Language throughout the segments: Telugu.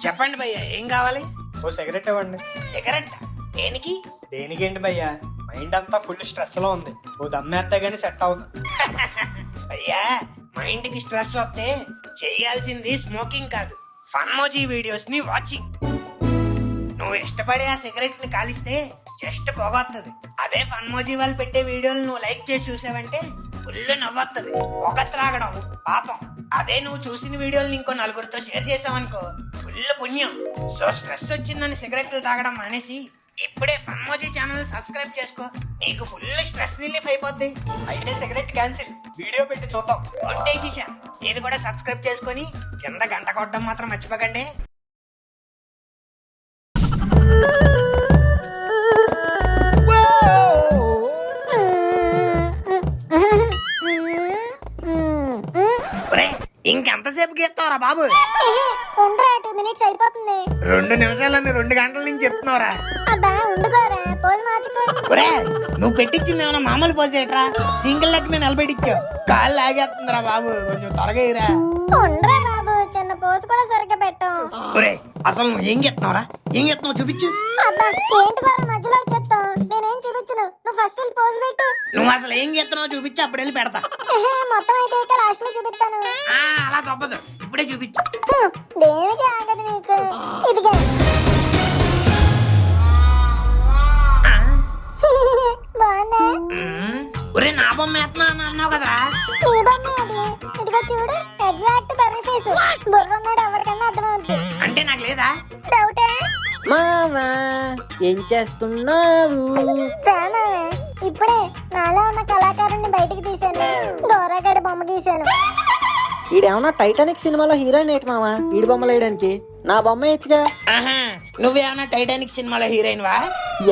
చెప్పండి భయ్యా, ఏం కావాలి? ఓ సిగరెట్ ఇవ్వండి. సిగరెట్? దేనికి? దేనికేంటి భయ్యా, మైండ్ అంతా ఫుల్ స్ట్రెస్ లో ఉంది. ఓ దమ్మేస్తే గానీ సెట్ అవుతుంది. భయ్యా, మైండ్ కి స్ట్రెస్ వస్తే చేయాల్సింది స్మోకింగ్ కాదు, ఫన్మోజీ వీడియోస్ ని వాచింగ్. నువ్వు ఇష్టపడే ఆ సిగరెట్ ని కాలిస్తే జస్ట్ పొగొత్తది. అదే ఫన్మోజీ వాళ్ళు పెట్టే వీడియోలు నువ్వు లైక్ చేసి చూసావంటే ఫుల్ నవ్వొత్తది. పొగ త్రాగడం పాపం. అదే నువ్వు చూసిన వీడియోలు ఇంకో నలుగురితో షేర్ చేసావనుకో ఫుల్ పుణ్యం. సో స్ట్రెస్ వచ్చిందని సిగరెట్లు తాగడం మానేసి ఇప్పుడే ఫన్మోజీ ఛానల్ సబ్స్క్రైబ్ చేసుకో, నీకు ఫుల్ స్ట్రెస్ రిలీఫ్ అయిపోద్ది. అయితే సిగరెట్ క్యాన్సిల్, వీడియో పెట్టి చూద్దాం. కొట్టేసిషా, మీరు కూడా సబ్స్క్రైబ్ చేసుకొని కింద గంట కొట్టడం మాత్రం మర్చిపోకండి. ఇంకెంతసేపు గీస్తావరా బాబు? 2 minutes అయిపోతుంది. 2 నిమిషాలని 2 గంటల నుంచి చెప్తున్నావురా. అబ్బా ఉండుకోరా, పోజ్ మార్చుకో. ఒరే, నువ్వు పెట్టించింది ఏమన్నా మామూలు పోజ్ ఏట్రా? సింగిల్ లెగ్ మీద నిలబెట్టించావు, కాళ్ళు లాగేస్తుందిరా బాబు, కొంచెం త్వరగా ఇరా. ఉండరా బాబు, చిన్న పోజ్ కూడా సరిగ్గా పెట్టాం. ఒరే, అసలు నువ్వు ఏం చెప్తున్నావురా? ఏం చెప్తున్నావు చూపించు. అబ్బా ఏంటి కూడా మధ్యలో చెప్తావు, నేనేం చూపించను, నువ్వు ఫస్ట్ పోజ్ పెట్టు. నువ్వు అసలు ఏం చెప్తున్నావు చూపించు, అప్పుడు వెళ్ళి పెడతా. మొత్తం అయితే లాస్ట్ లో చూపిస్తాను. అలా తప్పదు, ఇప్పుడే చూపించు. దేనికి ఆగదు నీకు. ఇదిగా బాగుందా? ఒరే, నా బొమ్మ వేస్తున్నా అన్నావు కదరా? నీ బొమ్మే అది. ఇదిగో చూడు, ఎగ్జాక్ట్ బర్రె ఫేస్. బుర్ర ఉన్నాడు ఎవరికన్నా అర్థమవుతుంది. అంటే నాకు లేదా? డౌటే? మావా ఏం చేస్తున్నావు? రానా, ఇప్పుడే నాలో ఉన్న కళాకారుణ్ణి బయటికి తీశాను. దోరాగడి బొమ్మ గీశాను. ఈడేమన్నా టైటానిక్ సినిమాలో హీరోయిన్ ఏంటి మావా ఈడి బొమ్మలు వేయడానికి? నా బొమ్మ వేయచ్చుగా. నువ్వేమన్నా టైటానిక్ సినిమాలో హీరోయిన్ వా?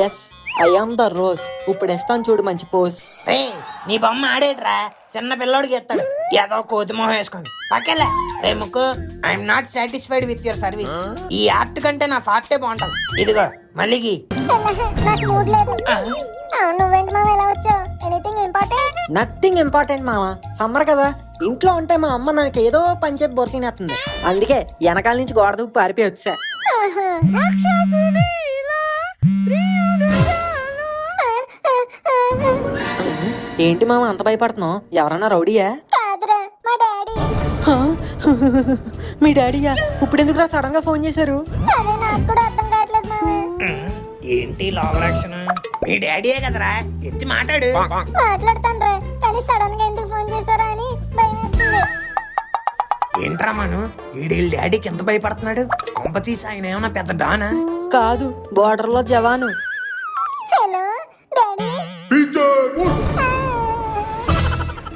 Yes, I am the Rose. ఇప్పుడు ఇస్తాను చూడు మంచి పోజ్. రే, నీ బొమ్మ ఆడేట్రా, చిన్న పిల్లోడికి ఎత్తాడు ఏదో కోతి మొహం వేసుకొని. పక్కలే రే ముక్కు, I'm not satisfied with your service. ఈ ఆర్ట్ కంటే నా ఫార్టే బాగుంటది. ఇదిగో మళ్ళీకి. నాకు మూడ్ లేదు. నువ్వేంటి మామ ఎలా వచ్చావు? Anything important? నథింగ్ ఇంపార్టెంట్ మావా. సమ్మర్ కదా, ఇంట్లో ఉంటే మా అమ్మ నాకు ఏదో పని చెప్పి బొర తినేస్తుంది. అందుకే వెనకాల నుంచి గోడ దూకి పారిపోయి వచ్చా. ఏంటి మామ అంత భయపడుతున్నావు? ఎవరన్నా రౌడీయా? కాదురా, మా డాడీ. హా? మీ డాడీయా? ఇప్పుడు ఎందుకు సడన్ గా ఫోన్ చేశారు? అదే నాకు కూడా అర్థం కావట్లేదు మామ. ఏంటి లోవరాక్షన్? మీ డాడీయే కదరా, ఎత్తి మాట్లాడు. మాట్లాడతాను, కానీ సడన్ గా ఎందుకు ఫోన్ చేశారా అని భయం వేస్తుంది. ఏంట్రా మను, ఈడీళ్ళ డాడీకి ఎంత భయపడుతున్నాడు? కొంప తీసి ఆయన ఏమన్నా పెద్ద డానా? కాదు, బోర్డర్ లో జవాను. Hello daddy.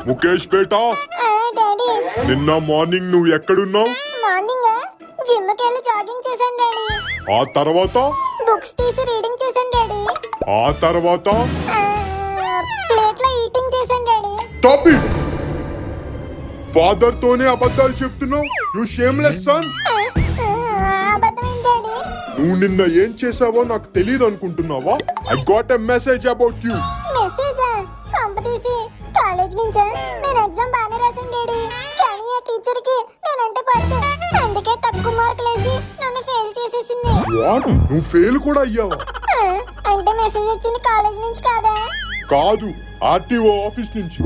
ముఖేష్ బేటా, డాడీ నిన్న మార్నింగ్ నువ్వు ఎక్కడున్నావు? మార్నింగ్ జిమ్ కి వెళ్ళి జాగింగ్ చేశాను డాడీ. ఆ తర్వాత బుక్స్ తీసి రీడింగ్ చేశాను డాడీ. ఆ తర్వాత ప్లేట్ లో ఈటింగ్ చేశాను డాడీ. Stop it. ఫాదర్ తోనే అబద్ధాలు చెప్తున్నావు. You shameless son. అబద్ధం ఏంటి డాడీ? నువ్వు నిన్న ఏం చేసావో నాకు తెలియదు అనుకుంటున్నావా? I got a message about you. మెసేజా? కంప తీసి కాలేజ్ నుంచా? నేను ఎగ్జామ్ బాగానే రాశాను డాడీ, కానీ ఆ టీచర్ కి నేనంటే పడదు. అందుకే తక్కువ మార్కులు వేసి నన్ను ఫెయిల్ చేసేసింది. వాట్? నువ్వు ఫెయిల్ కూడా అయ్యావా? అంటే మెసేజ్ వచ్చింది కాలేజ్ నుంచి కాదా? కాదు, ఆర్టీఓ ఆఫీస్ నుంచి.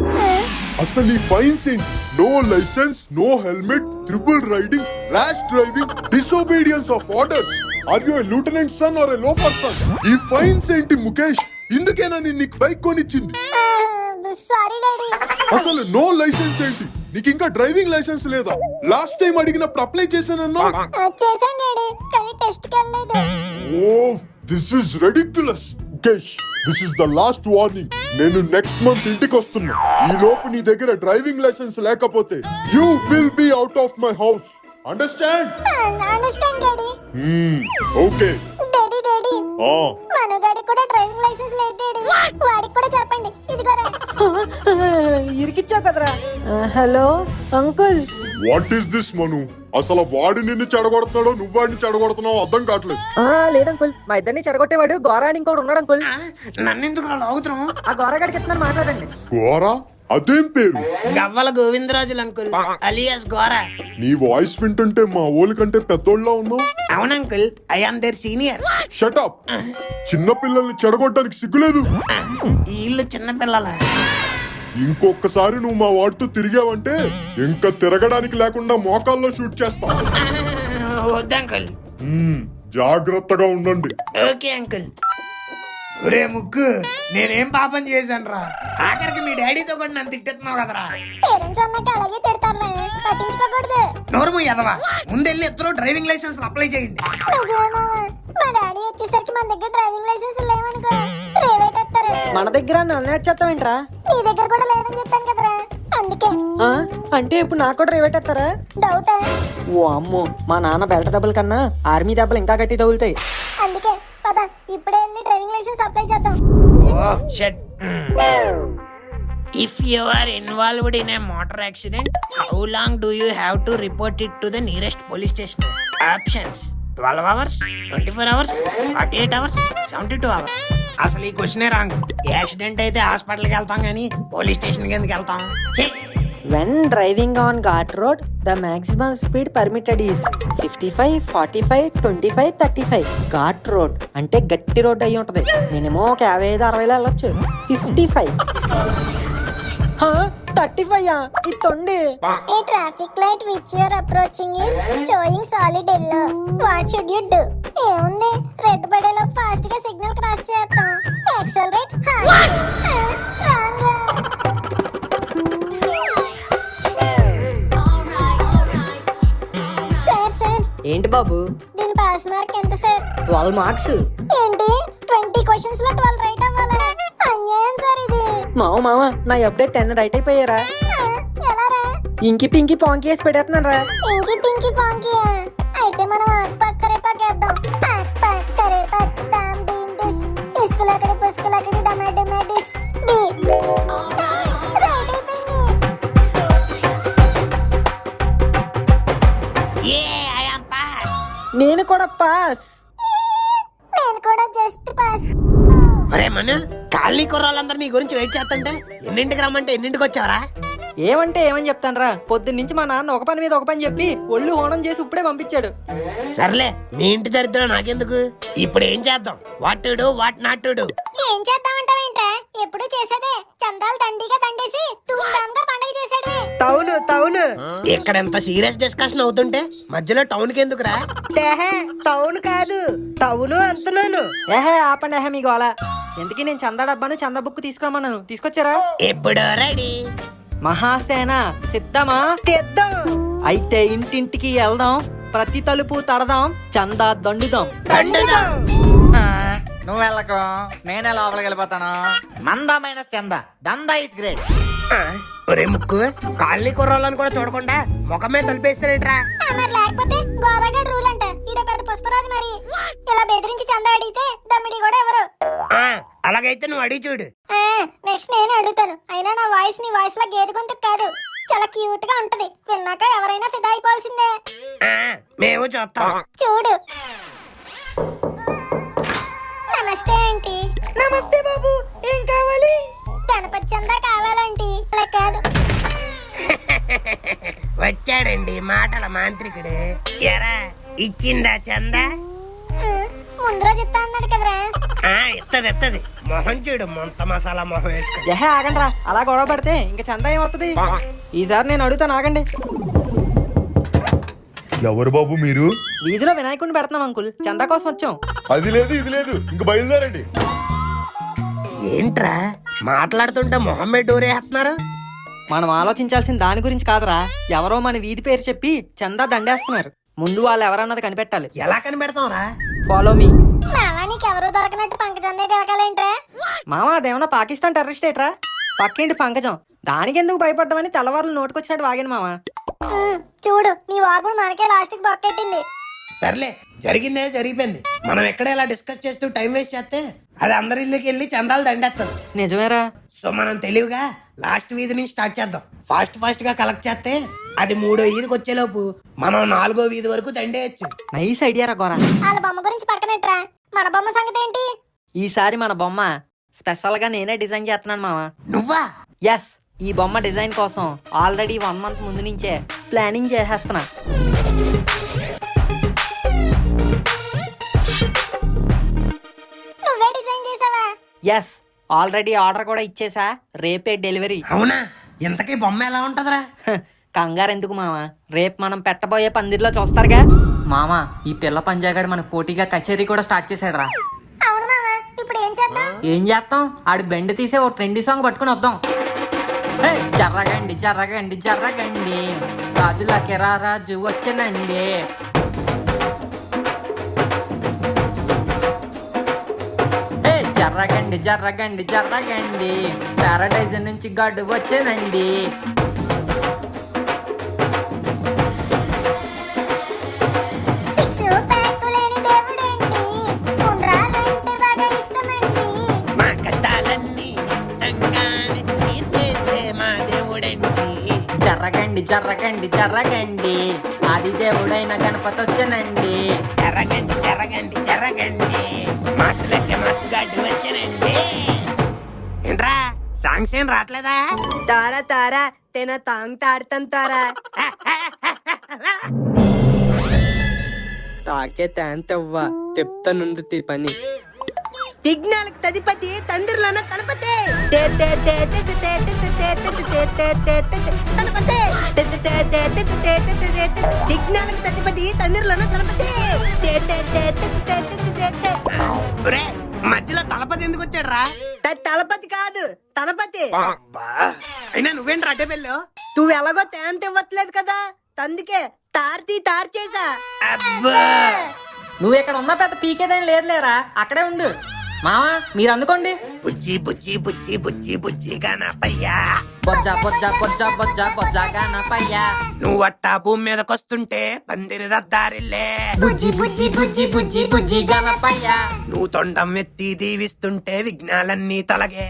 అసలు ఈ ఫైన్స్ ఏంటి? No licence, no helmet, triple riding, rash driving, disobedience of orders. Are you a lieutenant son or a loafer son? ఈ ఫైన్స్ ఏంటి ముఖేష్? ఇందుకేనా నేను నీకు బైక్ కొనిచ్చింది? Sorry daddy. అసలు నో లైసెన్స్ ఏంటి? నీకు ఇంకా డ్రైవింగ్ లైసెన్స్ లేదా? లాస్ట్ టైం అడిగినప్పుడు అప్లై చేశానన్నా. చేశాను డాడీ, కానీ టెస్ట్ కి వెళ్ళలేదు. Oh, this is ridiculous. Mukesh, this is the last warning. నేను నెక్స్ట్ మంత్ ఇంటికి వస్తున్నా. ఈ లోపు నీ దగ్గర డ్రైవింగ్ లైసెన్స్ లేకపోతే you will be out of my house. Understand? Understand daddy. Okay. Daddy daddy, ఆ, మనగాడి కూడా డ్రైవింగ్ లైసెన్స్ లేదు డాడీ. వాడికి కూడా చెప్పండి. ఇదిగోరా. ఇరికిచ్చావు కదరా. Hello uncle. What is this Manu? అసలు వాడు నిన్ను చెడగొడుతున్నాడో నువ్వు వాడిని చెడగొడుతున్నావు అర్థం కావట్లేదు. లేదు అంకుల్, మా ఇద్దరిని చెడగొట్టేవాడు గోరా అని ఇంకోటి ఉన్నాడు అంకుల్. నన్నెందుకు లాగుతున్నావు? ఆ గోరాగాడికి ఇస్తున్నాను, మాట్లాడండి. గోరా? అదేం పేరు? గవ్వల గోవిందరాజులు అంకుల్, అలియాస్ గోరా. నీ వాయిస్ వింటుంటే మా ఊళ్ళ కంటే పెద్దోళ్ళ ఉన్నావు. అవును uncle, I am their senior. Shut up. చిన్న పిల్లల్ని చెడగొట్టడానికి సిగ్గులేదు. ఈ ఇల్లు చిన్న పిల్లల. ఇంకొకసారి నువ్వు మా వాడితో తిరిగావంటే ఇంకా తిరగడానికి లేకుండా మోకాల్లో షూట్ చేస్తా. వద్దు అంకుల్. జాగ్రత్తగా ఉండండి. Okay uncle. ఒరే ముగ్గు, నేనేం పాపం చేశాను రా? ఆఖరికి మీ డాడీతో కూడా నన్ను తిట్టేస్తున్నావు కదరా. పేరెంట్స్ అన్నాక అలాగే తిడతారు, పట్టించుకోకూడదు. నోరుము ఎదవా, ముందెళ్ళి ఇద్దరు డ్రైవింగ్ లైసెన్స్ అప్లై చేయండి. నిజమే మామ, మా డాడీ వచ్చేసరికి మన దగ్గర డ్రైవింగ్ లైసెన్స్ లేవనుకో రేవేటేస్తారు. మన దగ్గర నన్ను చేస్తావేంట్రా? నీ దగ్గర కూడా లేదని చెప్పాను కదరా, అందుకే. ఆ, అంటే ఇప్పుడు నాకు కూడా రేవెట్టేస్తారా? డౌటా? ఓ అమ్మో, మా నాన్న బెల్ట్ దెబ్బల కన్నా ఆర్మీ దెబ్బలు ఇంకా గట్టి తగులుతాయి. అందుకే పద ఇప్పుడే వెళ్ళి డ్రైవింగ్ లైసెన్స్ అప్లై చేద్దాం. ఓ shut. If you are involved in a motor accident, how long do you have to report it to the nearest police station? Options: 12 hours, 24 hours, 48 hours, 72 hours. అసలు ఈ క్వశ్చనే రాంగ్. యాక్సిడెంట్ అయితే హాస్పిటల్కి వెళ్తాం కానీ పోలీస్ స్టేషన్కి ఎందుకు వెళ్తాం? When driving on Ghat Road, the maximum speed permitted is 55, 45, 25, 35. Ghat Road అంటే గట్టి రోడ్ అయి ఉంటది. మినిమం ఒక 55-60 వెళ్ళొచ్చు. 55. 35 ఇది తొండి. A traffic light which you are approaching is showing solid yellow. What should you do? ఏముంది, రెడ్ పడేలో ఫాస్ట్ గా సిగ్నల్ క్రాస్ చేస్తాం. Accelerate hard. రాంగ్. సార్ ఏంటి బాబు? దీని పాస్ మార్క్ ఎంత సార్? 12 మార్క్స్. ఏంటి 20 క్వశ్చన్స్ లో 12 రైట్ అవ్వాలా? అన్యాయం సార్ ఇది. మామ నా అప్డేట్ 10 రైట్ అయిపోయారా? ఎలా రా? ఇంకి పింకి పాంకి వేసి పెట్టేస్తున్నాను రా. ఇంకి పింకి పాంకియా? అయితే మనం ఆక్పక్కరే పాకేద్దాం. ఆక్పక్కరే పక్తాం డీన్ డిష్. ఇస్కులకడి పుస్కులకడి డమాడిమాడిస్. బి. రైట్ అయిపోయింది. Yeah, I am pass. నేను కూడా పాస్. నేను కూడా జస్ట్ పాస్. ఒరే మను, కాలనీ కుర్రాళ్ళందరూ నీ గురించి వెయిట్ చేస్తుంటే ఎన్నింటికి రమ్మంటే ఎన్నింటికి వచ్చావరా? ఏమంటే ఏమని చెప్తాను పొద్దున్న నుంచి మా నాన్న ఒక పని మీద ఒక పని చెప్పి ఒళ్ళు హోనం చేసి ఇప్పుడే పంపించాడు. సర్లే, మీ ఇంటి దరిద్రం నాకెందుకు. ఇప్పుడు ఏం చేద్దాం? What to do, what not to do? ఏం చేద్దామంటావేంట్రా? ఎప్పుడు చేసేదే. చందాలు దండిగా దండేసి ధూమ్ధామ్గా పండుగ చేసాడువి. టౌన్ ఇక్కడ ఎంత సీరియస్ డిస్కషన్ అవుతుంటే మధ్యలో టౌన్ కి ఎందుకురా? టౌన్ కాదు, టౌన్ అంటున్నాను. ఏహే ఆపండి ఏహే మీకు అలా. ఎందుకు నేను చందా డబ్బాను చందా బుక్ తీసుకురమ్మన్నాను, తీసుకొచ్చారా? ఎప్పుడు రెడీ? మహాసేన సిద్ధమా? తెద్దాం. అయితే ఇంటింటికి వెళ్దాం, ప్రతి తలుపు తడదాం, చందా దండుదాం. నువ్వు వెళ్ళకు, నేనే లోపలికి వెళ్ళిపోతాను. మందమైన చంద దందా ఇస్ గ్రేట్. ఒరే ముక్కు, కాలనీ కుర్రాళ్ళని కూడా చూడకుండా ముఖమే తలిపేస్తారేట్రా? మరి లేకపోతే గోరాగడ్ రూల్ అంట. ఈడ పెద్ద పుష్పరాజు మరి. ఇలా బెదిరించి చందా అడిగితే దమ్మిడి కూడా ఎవరు. అలాగైతే నువ్వు అడిగి చూడు. నెక్స్ట్ నేను అడుగుతాను. అయినా నా వాయిస్ నీ వాయిస్ లా గేదె గొంతుకు కాదు, చాలా క్యూట్ గా ఉంటది. విన్నాక ఎవరైనా ఫిదా అయిపోవాల్సిందే. మేము చూస్తాం. చూడు. నమస్తే ఆంటీ. నమస్తే బాబు, ఏం కావాలి? గణపతి చందా కావాలంటీ. అలా కాదు. వచ్చాడండి మాటల మాంత్రికుడు. ఎరా, ఇచ్చిందా చందా? ముందు రోజు ఇస్తా అన్నది కదరా. ఎత్తది మొహం చూడు, మొంత మసాలా మొహం వేసుకుని. ఏహే ఆగండ్రా, అలా గొడవ పడితే ఇంకా చందా ఏమవుతుంది? ఈసారి నేను అడుగుతాను, ఆగండి. ఎవరు బాబు మీరు? వీధిలో వినాయకుడిని పెడుతున్నాం అంకుల్, చందా కోసం వచ్చాం. అది లేదు ఇది లేదు, ఇంక బయలుదేరండి. ఏంట్రా మాట్లాడుతుంటే మొహం మీద డోరేస్తున్నారు? మనం ఆలోచించాల్సిన దాని గురించి కాదురా, ఎవరో మన వీధి పేరు చెప్పి చందా దండేస్తున్నారు. ముందు వాళ్ళు ఎవరన్నది కనిపెట్టాలి. ఎలా కనిపెడతాం రా? Follow me. మావా నీకెవరూ దొరకనట్టు పంకజందే దొరకాలేంట్రా? మామ అదేమన్నా పాకిస్తాన్ టెర్రరిస్ట్ ఏట్రా? పక్కింటి పంకజం, దానికి ఎందుకు భయపడ్డామని తెల్లవారులు నోటుకొచ్చినట్టు వాగాను మామ. చూడు, నీ వాగుడు మనకే లాస్ట్ కి బొక్కెట్టింది. సర్లే, జరిగిందే జరిగిపోయింది. మనం ఎక్కడ ఇలా డిస్కస్ చేస్తూ టైం వేస్ట్ చేస్తే అది అందరి ఇళ్ళకి వెళ్ళి చందాలు దండేస్తుంది. నిజమేరా. సో మనం తెలివిగా లాస్ట్ వీధి నుంచి స్టార్ట్ చేద్దాం. ఫాస్ట్ గా కలెక్ట్ చేస్తే అది 3వ వీధికి వచ్చేలోపు మనం 4వ వీధి వరకు దండేయచ్చు. నైస్ ఐడియా రా గోరా. వాళ్ళ బొమ్మ గురించి పక్కనట్రా, మన బొమ్మ సంగతి ఏంటి? ఈసారి మన బొమ్మ స్పెషల్ గా నేనే డిజైన్ చేస్తున్నాను మామ. నువ్వా? ఎస్, ఈ బొమ్మ డిజైన్ కోసం ఆల్రెడీ 1 మంత్ ముందు నుంచే ప్లానింగ్ చేసేస్తున్నా. నువ్వే డిజైన్ చేసావా? ఎస్, ఆల్రెడీ ఆర్డర్ కూడా ఇచ్చేసా, రేపే డెలివరీ. అవునా? ఇంతకీ బొమ్మ ఎలా ఉంటదిరా? కంగారు ఎందుకు మామ, రేపు మనం పెట్టబోయే పందిర్లో చూస్తారుగా. మామ, ఈ పిల్ల పంజాగాడు మనకు పోటీగా కచేరీ కూడా స్టార్ట్ చేశాడు రా. అవును మామ, ఇప్పుడు ఏం చేద్దాం? ఏం చేస్తాం, ఆడి బెండ్ తీసే ఓ ట్రెండీ సాంగ్ పట్టుకుని వద్దాం. హే, జర్రగండి జర్రగండి జర్రగండి, రాజులకి రా రాజు వచ్చనండి. హే, జర్రగండి జర్రగండి జర్రగండి, పారడైజ్ నుంచి గడ్డు వచ్చనండి. సిక్స్ ప్యాక్ లేని దేవుడండి, ఉండ్రాలంటే బాగా ఇష్టమండి. మా కష్టాలన్నీ అంగాన్ని తీర్చేసే మా దేవుడండి. జర్రగండి జర్రగండి జర్రగండి, ఆది దేవుడైన గణపతి వచ్చనండి. జరగండి జరగండి జరగండి, మాసులకి మసుగడ్డు వచ్చానండి. ఏంట్రా సాంగ్స్ ఏం రావట్లేదా? తారా తారా తెన తాంగ్ తాడుతాం తారా. తాకే తేంతవ్వ తెప్తానుంది పని. విఘ్నాలకు తదిపతి తండ్రులన తలపతే విఘ్నాలకు తదిపతి తండ్రులన తలపతే. ఒరే, మధ్యలో తలపతి ఎందుకు వచ్చాడు రా? తలపతి కాదు, తలపతి. అయినా నువ్వేంట్రా అడ్డే పెళ్ళో? నువ్వు ఎలాగో తేంత ఇవ్వట్లేదు కదా, అందుకే తార్ చేసా. అబ్బా, నువ్వు ఇక్కడ ఉన్న పెద్ద పీకేదేం లేదులేరా, అక్కడే ఉండు. మావా, మీరు అందుకోండి. బుజ్జి బుజ్జి బుజ్జి బుజ్జి బుజ్జి గానపయ్యా, బొజ్జా బొజ్జా బొజ్జా బొజ్జా బొజ్జా గానపయ్యా. నువ్వు అట్టా భూమి మీదకొస్తుంటే పందిరి దద్దారిల్లే. బుజ్జి బుజ్జి బుజ్జి బుజ్జి బుజ్జి గానపయ్యా. నువ్వు తొండం ఎత్తి దీవిస్తుంటే విఘ్నాలన్నీ తొలగే.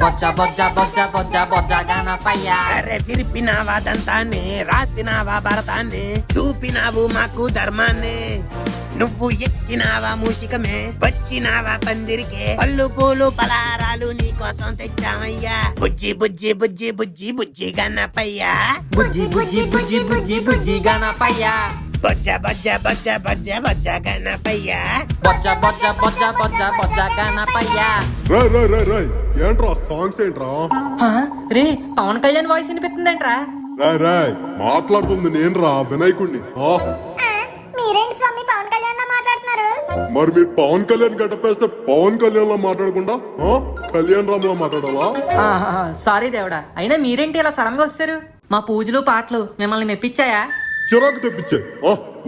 బొజ్జా బొజ్జా బొజ్జా బొజ్జా బొజ్జా గానపయ్యా. అరే విరిపినావా దంతాన్ని, రాసినావా భరతాన్ని, చూపినావు మాకు ధర్మాన్ని. నువ్వు ఎక్కినావా మూషికమే, వచ్చినావా పందిరికే, పళ్ళు పూలు పలారాలు నీ కోసం తెచ్చామయ్యా. బుజ్జి బుజ్జి బుజ్జి బుజ్జి బుజ్జి గన్నపయ్యా, బుజ్జి బుజ్జి బుజ్జి బుజ్జి బుజ్జి గానపయ్యా. బొజ్జ బొజ్జ బొజ్జ బొజ్జ బొజ్జ గన్నపయ్యా. బొజ్జా బొజ్జా బొజ్జా బొజ్జా బొజ్జా గానపయ్యా. రై ఏంట్రా సాంగ్స్ ఏంట్రా? రే, పవన్ కళ్యాణ్ వాయిస్ వినిపిస్తుందేంట్రా? రాయ్ మాట్లాడుతుంది నేను రా, వినాయకుడిని. మీరేంటి స్వామి పవన్ కళ్యాణ్ లా మాట్లాడుతున్నారు? మరి మీరు పవన్ కళ్యాణ్ గడపేస్తే పవన్ కళ్యాణ్ లా మాట్లాడకుండా కళ్యాణ్ రామ్ లా మాట్లాడాలా? సారీ దేవుడా, అయినా మీరేంటి ఇలా సడన్ గా వస్తారు? మా పూజలు పాటలు మిమ్మల్ని మెప్పించాయా? చిరాకు తెప్పించే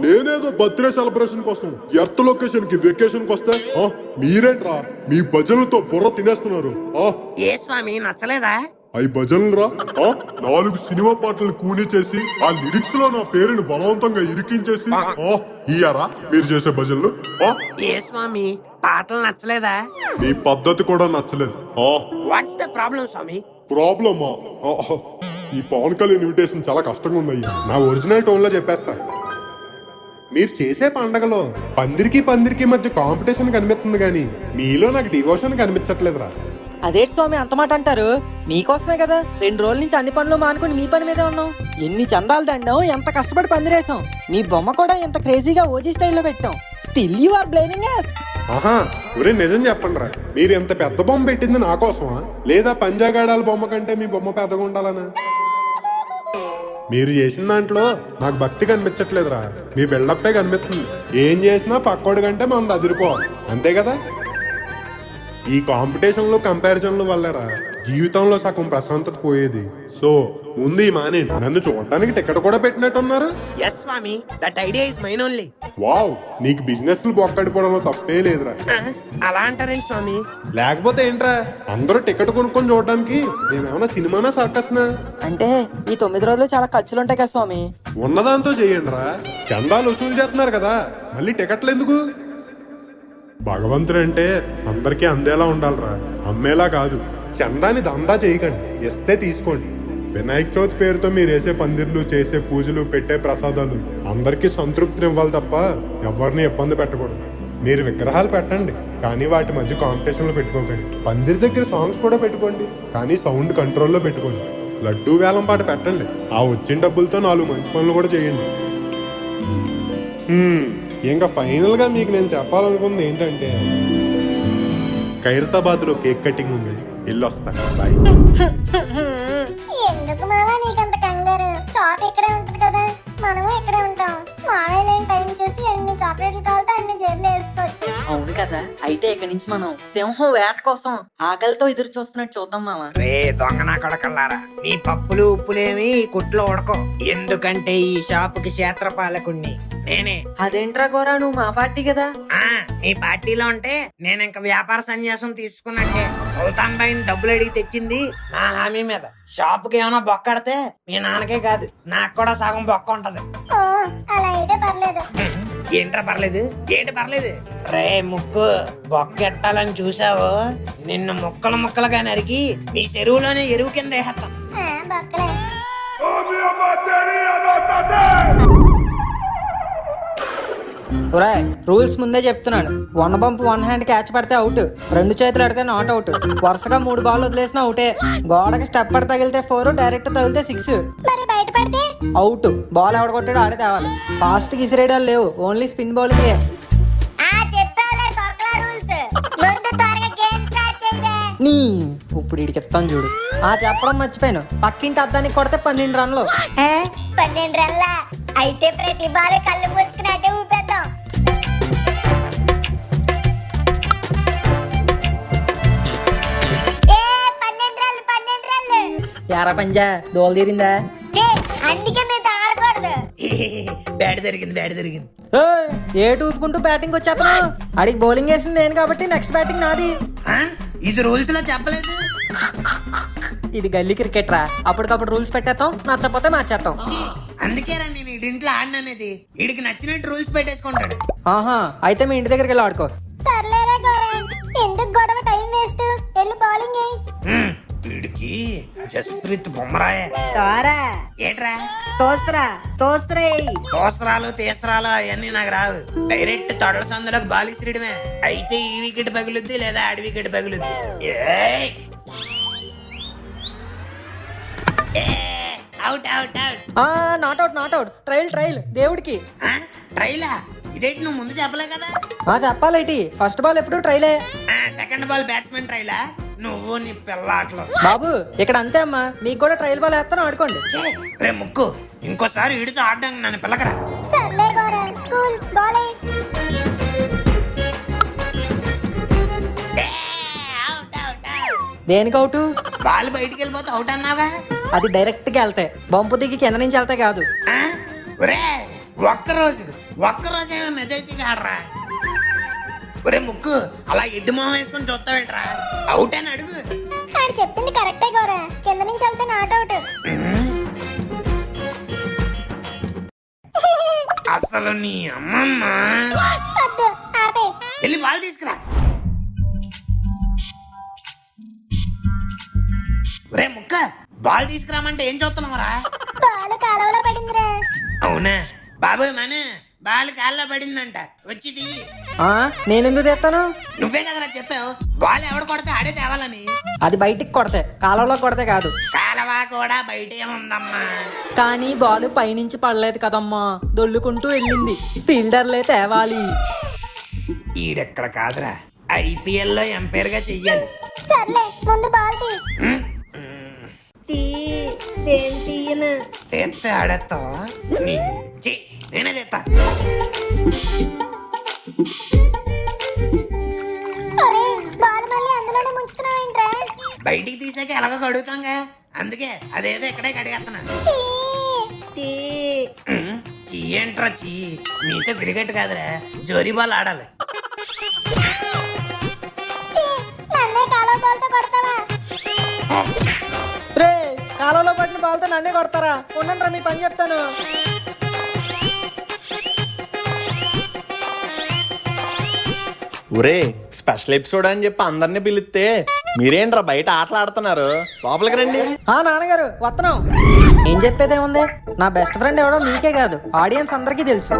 నేనేదో బర్త్డే సెలబ్రేషన్ కోసం ఎర్త్ లొకేషన్ కి వెకేషన్ వస్తే మీరేంట్రా మీ భజనలతో బుర్ర తినేస్తున్నారు. ఏ స్వామి నచ్చలేదా? అవి భజనలు రా. 4 సినిమా పాటలు కూని చేసి ఆ లిరిక్స్ లో నా పేరుని బలవంతంగా ఇరికించేసి ఇయ్యారా మీరు చేసే భజనలు? ఏ స్వామి పాటలు నచ్చలేదా? మీ పద్ధతి కూడా నచ్చలేదు. వాట్స్ ద ప్రాబ్లం స్వామి? ప్రాబ్లమా? ఈ పవన్ కళ్యాణ్ ఇన్విటేషన్ చాలా కష్టంగా ఉందయ్యా. నా ఒరిజినల్ టోన్ లో చెప్పేస్తా. మీరు చేసే పండగలో పందిరికి మధ్య కాంపిటీషన్ కనిపిస్తుంది కానీ మీలో నాకు డివోషన్ కనిపించట్లేదురా. అదేంటి స్వామి అంత మాట అంటారు? మీకోసమే కదా 2 రోజుల నుంచి అన్ని పనులు మానుకుని మీ పని మీదే ఉన్నాం. ఎన్ని చందాలు దండం, ఎంత కష్టపడి పందిరేసాం. మీ బొమ్మ కూడా ఎంత క్రేజీగా ఓజీ స్టైల్లో పెట్టాం. Still you are blaming us. ఒరే నిజం చెప్పండి రా, మీరు ఎంత పెద్ద బొమ్మ పెట్టింది నా కోసమా లేదా పంజాగాడాల బొమ్మ కంటే మీ బొమ్మ పెద్దగా ఉండాలనా? మీరు చేసిన దాంట్లో నాకు భక్తి కనిపించట్లేదురా, మీ బిల్డప్పే కనిపిస్తుంది. ఏం చేసినా పక్కోడి కంటే మనది అదిరిపోవాలి, అంతే కదా? ఈ కాంపిటీషన్లు కంపారిజన్ల వల్లరా జీవితంలో సగం ప్రశాంతత పోయేది. సో ముందు ఈ మానేండి. నన్ను చూడడానికి టికెట్ కూడా పెట్టినట్టున్నారు. Yes Swami, that idea is mine only. Wow, నీకు బిజినెస్ బొక్కడిపోవడంలో తప్పే లేదురా. అలా అంటారేంటి స్వామి? లేకపోతే ఏంట్రా, అందరూ టికెట్ కొనుక్కొని చూడడానికి నేనేమన్నా సినిమానా సర్కస్నా? అంటే ఈ 9 రోజులు చాలా ఖర్చులుంటాయి కదా స్వామి. ఉన్నదాంతో చేయండి రా. చందాలు వసూలు చేస్తున్నారు కదా, మళ్ళీ టికెట్లు ఎందుకు? భగవంతుడు అంటే అందరికీ అందేలా ఉండాలిరా, అమ్మేలా కాదు. చందాని దందా చేయకండి, ఇస్తే తీసుకోండి. వినాయక చవితి పేరుతో మీరు వేసే పందిర్లు, చేసే పూజలు, పెట్టే ప్రసాదాలు అందరికీ సంతృప్తిని ఇవ్వాలి తప్ప ఎవరిని ఇబ్బంది పెట్టకూడదు. మీరు విగ్రహాలు పెట్టండి కానీ వాటి మధ్య కాంపిటీషన్లో పెట్టుకోకండి. పందిరి దగ్గర సాంగ్స్ కూడా పెట్టుకోండి కానీ సౌండ్ కంట్రోల్లో పెట్టుకోండి. లడ్డూ వేలం పాట పెట్టండి. ఆ వచ్చిన డబ్బులతో 4 మంచి పనులు కూడా చేయండి. ఇంకా ఫైనల్ గా మీకు నేను చెప్పాలనుకుంది ఏంటంటే, ఖైరతాబాద్ లో కేక్ కటింగ్ ఉంది, వెళ్ళొస్తా. బాయ్. ఎందుకు మావా నీకంత కంగారు? షాప్ ఇక్కడే ఉంటది కదా, మనము ఇక్కడే ఉంటాం. మావయ్య లేని టైం చూసి ఎన్ని చాక్లెట్లు కావాలితే అన్ని జేబులో వేసుకోవచ్చు. అవును కదా, అయితే ఇక్కడి నుంచి మనం సింహం వేట కోసం ఆకలితో ఎదురు చూస్తున్నట్టు చూద్దాం మామ. రే దొంగ నా కొడకల్లారా, నీ పప్పులు ఉప్పులేమి కుట్లో ఉడకో. ఎందుకంటే ఈ షాపుకి క్షేత్రపాలకుణ్ణి నేనే. అదేంట్రా గోరా, నువ్వు మా పార్టీ కదా. ఆ నీ పార్టీలో ఉంటే నేను ఇంకా వ్యాపార సన్యాసం తీసుకున్నట్టే. సుల్తాన్ బాయ్ డబ్బులు అడిగి తెచ్చింది నా హామీ మీద. షాపుకి ఏమైనా బొక్కడితే మీ నాన్నకే కాదు, నాకు కూడా సగం బొక్క ఉంటది. ఓ అలా అయితే పర్లేదు. ఏంట్రా పర్లేదు? ఏంటి పర్లేదు? రే ముక్కు, బొక్కెట్టాలని చూసావు, నిన్ను ముక్కలు ముక్కలుగా నరికి నీ చెరువులోనే ఎరువు కింద వేసేస్తాం. బొక్కలే. రూల్స్ ముందే చెప్తున్నాను. 1 బంప్ 1 హ్యాండ్ క్యాచ్ పడితే అవుట్, 2 చేతులు ఆడితే నాట్ అవుట్. వరుసగా 3 బాల్ వదిలేసిన అవుటే. గోడకి స్టెప్ పడి తగిలితే 4, డైరెక్ట్ తగిలితే 6. మరి బయట పడితే అవుట్. బాల్ ఎవడ కొట్టాడో ఆడే తేవాలి. ఫాస్ట్ కి ఇసిరేయడాలు లేవు, ఓన్లీ స్పిన్ బౌలింగ్. నీ ఇప్పుడు ఇడికి ఎత్తాను చూడు. చెప్పడం మర్చిపోయాను, పక్కింటి అద్దానికి కొడితే 12 రన్లు. 12 రన్ల అయితే ప్రతి బాల్ కళ్ళు మూసుకున్నట్టే ఊపేద్దాం. ఏ 12 రన్లు. యారా పంజా దోలు తీరిందా? అందుకే మేము ఆడకూడదు. బ్యాట్ జరిగింది. ఏటు ఊపుకుంటూ బ్యాటింగ్ వచ్చేస్తున్నావు. అడిగి బౌలింగ్ వేసింది నేను కాబట్టి నెక్స్ట్ బ్యాటింగ్ నాది. ఆ? ఇది రూల్స్ లో చెప్పలేదు. ఇది గల్లీ క్రికెట్ రా, అప్పటికప్పుడు రూల్స్ పెట్టేస్తాం, నచ్చపోతే మార్చేస్తాం. అందుకేరా నేను ఇంట్లో ఆడిననేది. వీడికి నచ్చినట్టు రూల్స్ పెట్టేసుకుంటాడు. ఆహా, అయితే మీ ఇంటి దగ్గరికి వెళ్ళి ఆడుకో. సర్లేరా గోరా, ఎందుకు గొడవ, టైం వేస్ట్. వెళ్ళి బౌలింగ్ వేయి. వీడికి జస్ప్రీత్ బుమ్రాయే. ఏట్రా తోస్త్రాలు తీస్త్రాలు అవన్నీ నాకు రావు. Direct తొడల సందులకు ball ఇసిరియడమే. అయితే ఈ వికెట్ పగులుద్ది లేదా ఆడి వికెట్ పగులుద్ది. అవుట్. Not out. ట్రైల్ దేవుడికి. ట్రైలా? ఇదేంటి నువ్వు ముందు చెప్పలే కదా? చెప్పాలేటి, ఫస్ట్ బాల్ ఎప్పుడు ట్రైలే. Second ball batsmen ట్రైలా? నువ్వు నీ పిల్ల ఆటలో. బాబు ఇక్కడ అంతే అమ్మా, మీకు కూడా ట్రైల్ బాల్ వేస్తాను, ఆడుకోండి. రే ముక్కు, ఇంకోసారి వీడితో ఆడడానికి నన్ను పిల్లకరా. సర్లే గోరా, కూల్. బౌలింగ్. దేనికి అవుట్? బాల్ బయటికి వెళ్ళిపోతే అవుట్ అన్నావా? అది డైరెక్ట్ గా వెళ్తాయి, బంపు దిగి కింద నుంచి వెళ్తాయి కాదు. ఒక్కరోజు ఏమో నిజాయితీగా ఆడరా. ఒరే ముక్కు, అలా ఎడ్డు మొహం వేసుకొని చూస్తావేంట్రా? అవుట్ అని అడుగు. ఆడు చెప్పింది కరెక్టే గోరా, కింద నుంచి వెళ్తే నాట్ అవుట్. అసలు నీ అమ్మమ్మ. వద్దు, ఆపే. వెళ్ళి బాల్ తీసుకురా. ఒరే ముక్క, బాల్ తీసుకురామంటే ఏం చూస్తున్నావురా? బాల్ కాలువలో పడిందిరా. అవునా బాబు, మన బాల్ కాల్లో పడిందంట, వచ్చి తీయి. నేనెందుకు తెస్తాను? నువ్వే కదరా చెప్పావు బాల్ ఎవడు కొడితే ఆడే తేవాలని. అది బయటికి కొడితే, కాలంలో కొడితే కాదు. కాలవా కూడా బయటే ఉందమ్మా. కానీ బాల్ పైనుంచి పడలేదు కదమ్మా, దొల్లుకుంటూ వెళ్ళింది. ఫీల్డర్లే తేవాలి. ఈడెక్కడ కాదురా, ఐపీఎల్ లో ఎంపైర్ గా చెయ్యాలి. సర్లే, ముందు బాల్ తీ. తెస్తే ఆడేస్తావా? నేనే తెస్తా. బాల్ మళ్ళీ అందులోనే ముంచుతున్నావేంట్రా? బయటికి తీసాక ఎలాగో కడుగుతాంగా, అందుకే అదేదో ఇక్కడే కడిగేస్తున్నా. చీ ఏంట్రా చీ, మీతో క్రికెట్ కాదురా, జోరీ బాల్ ఆడాలి. నన్నే కాలువ బాల్తో కొడతావా? రే, కాలంలో పడిన బాల్తో నన్నే కొడతారా? ఉండండి రా, మీ పని చెప్తాను. ఒరే, స్పెషల్ ఎపిసోడ్ అని చెప్పి అందరినీ పిలిస్తే మీరేంట్రా బయట ఆటలు ఆడుతున్నారు? లోపలికి రండి. నాన్నగారు వస్తున్నాం. ఏం చెప్పేదేముంది, నా బెస్ట్ ఫ్రెండ్ ఎవడో మీకే కాదు, ఆడియన్స్ అందరికీ తెలుసు.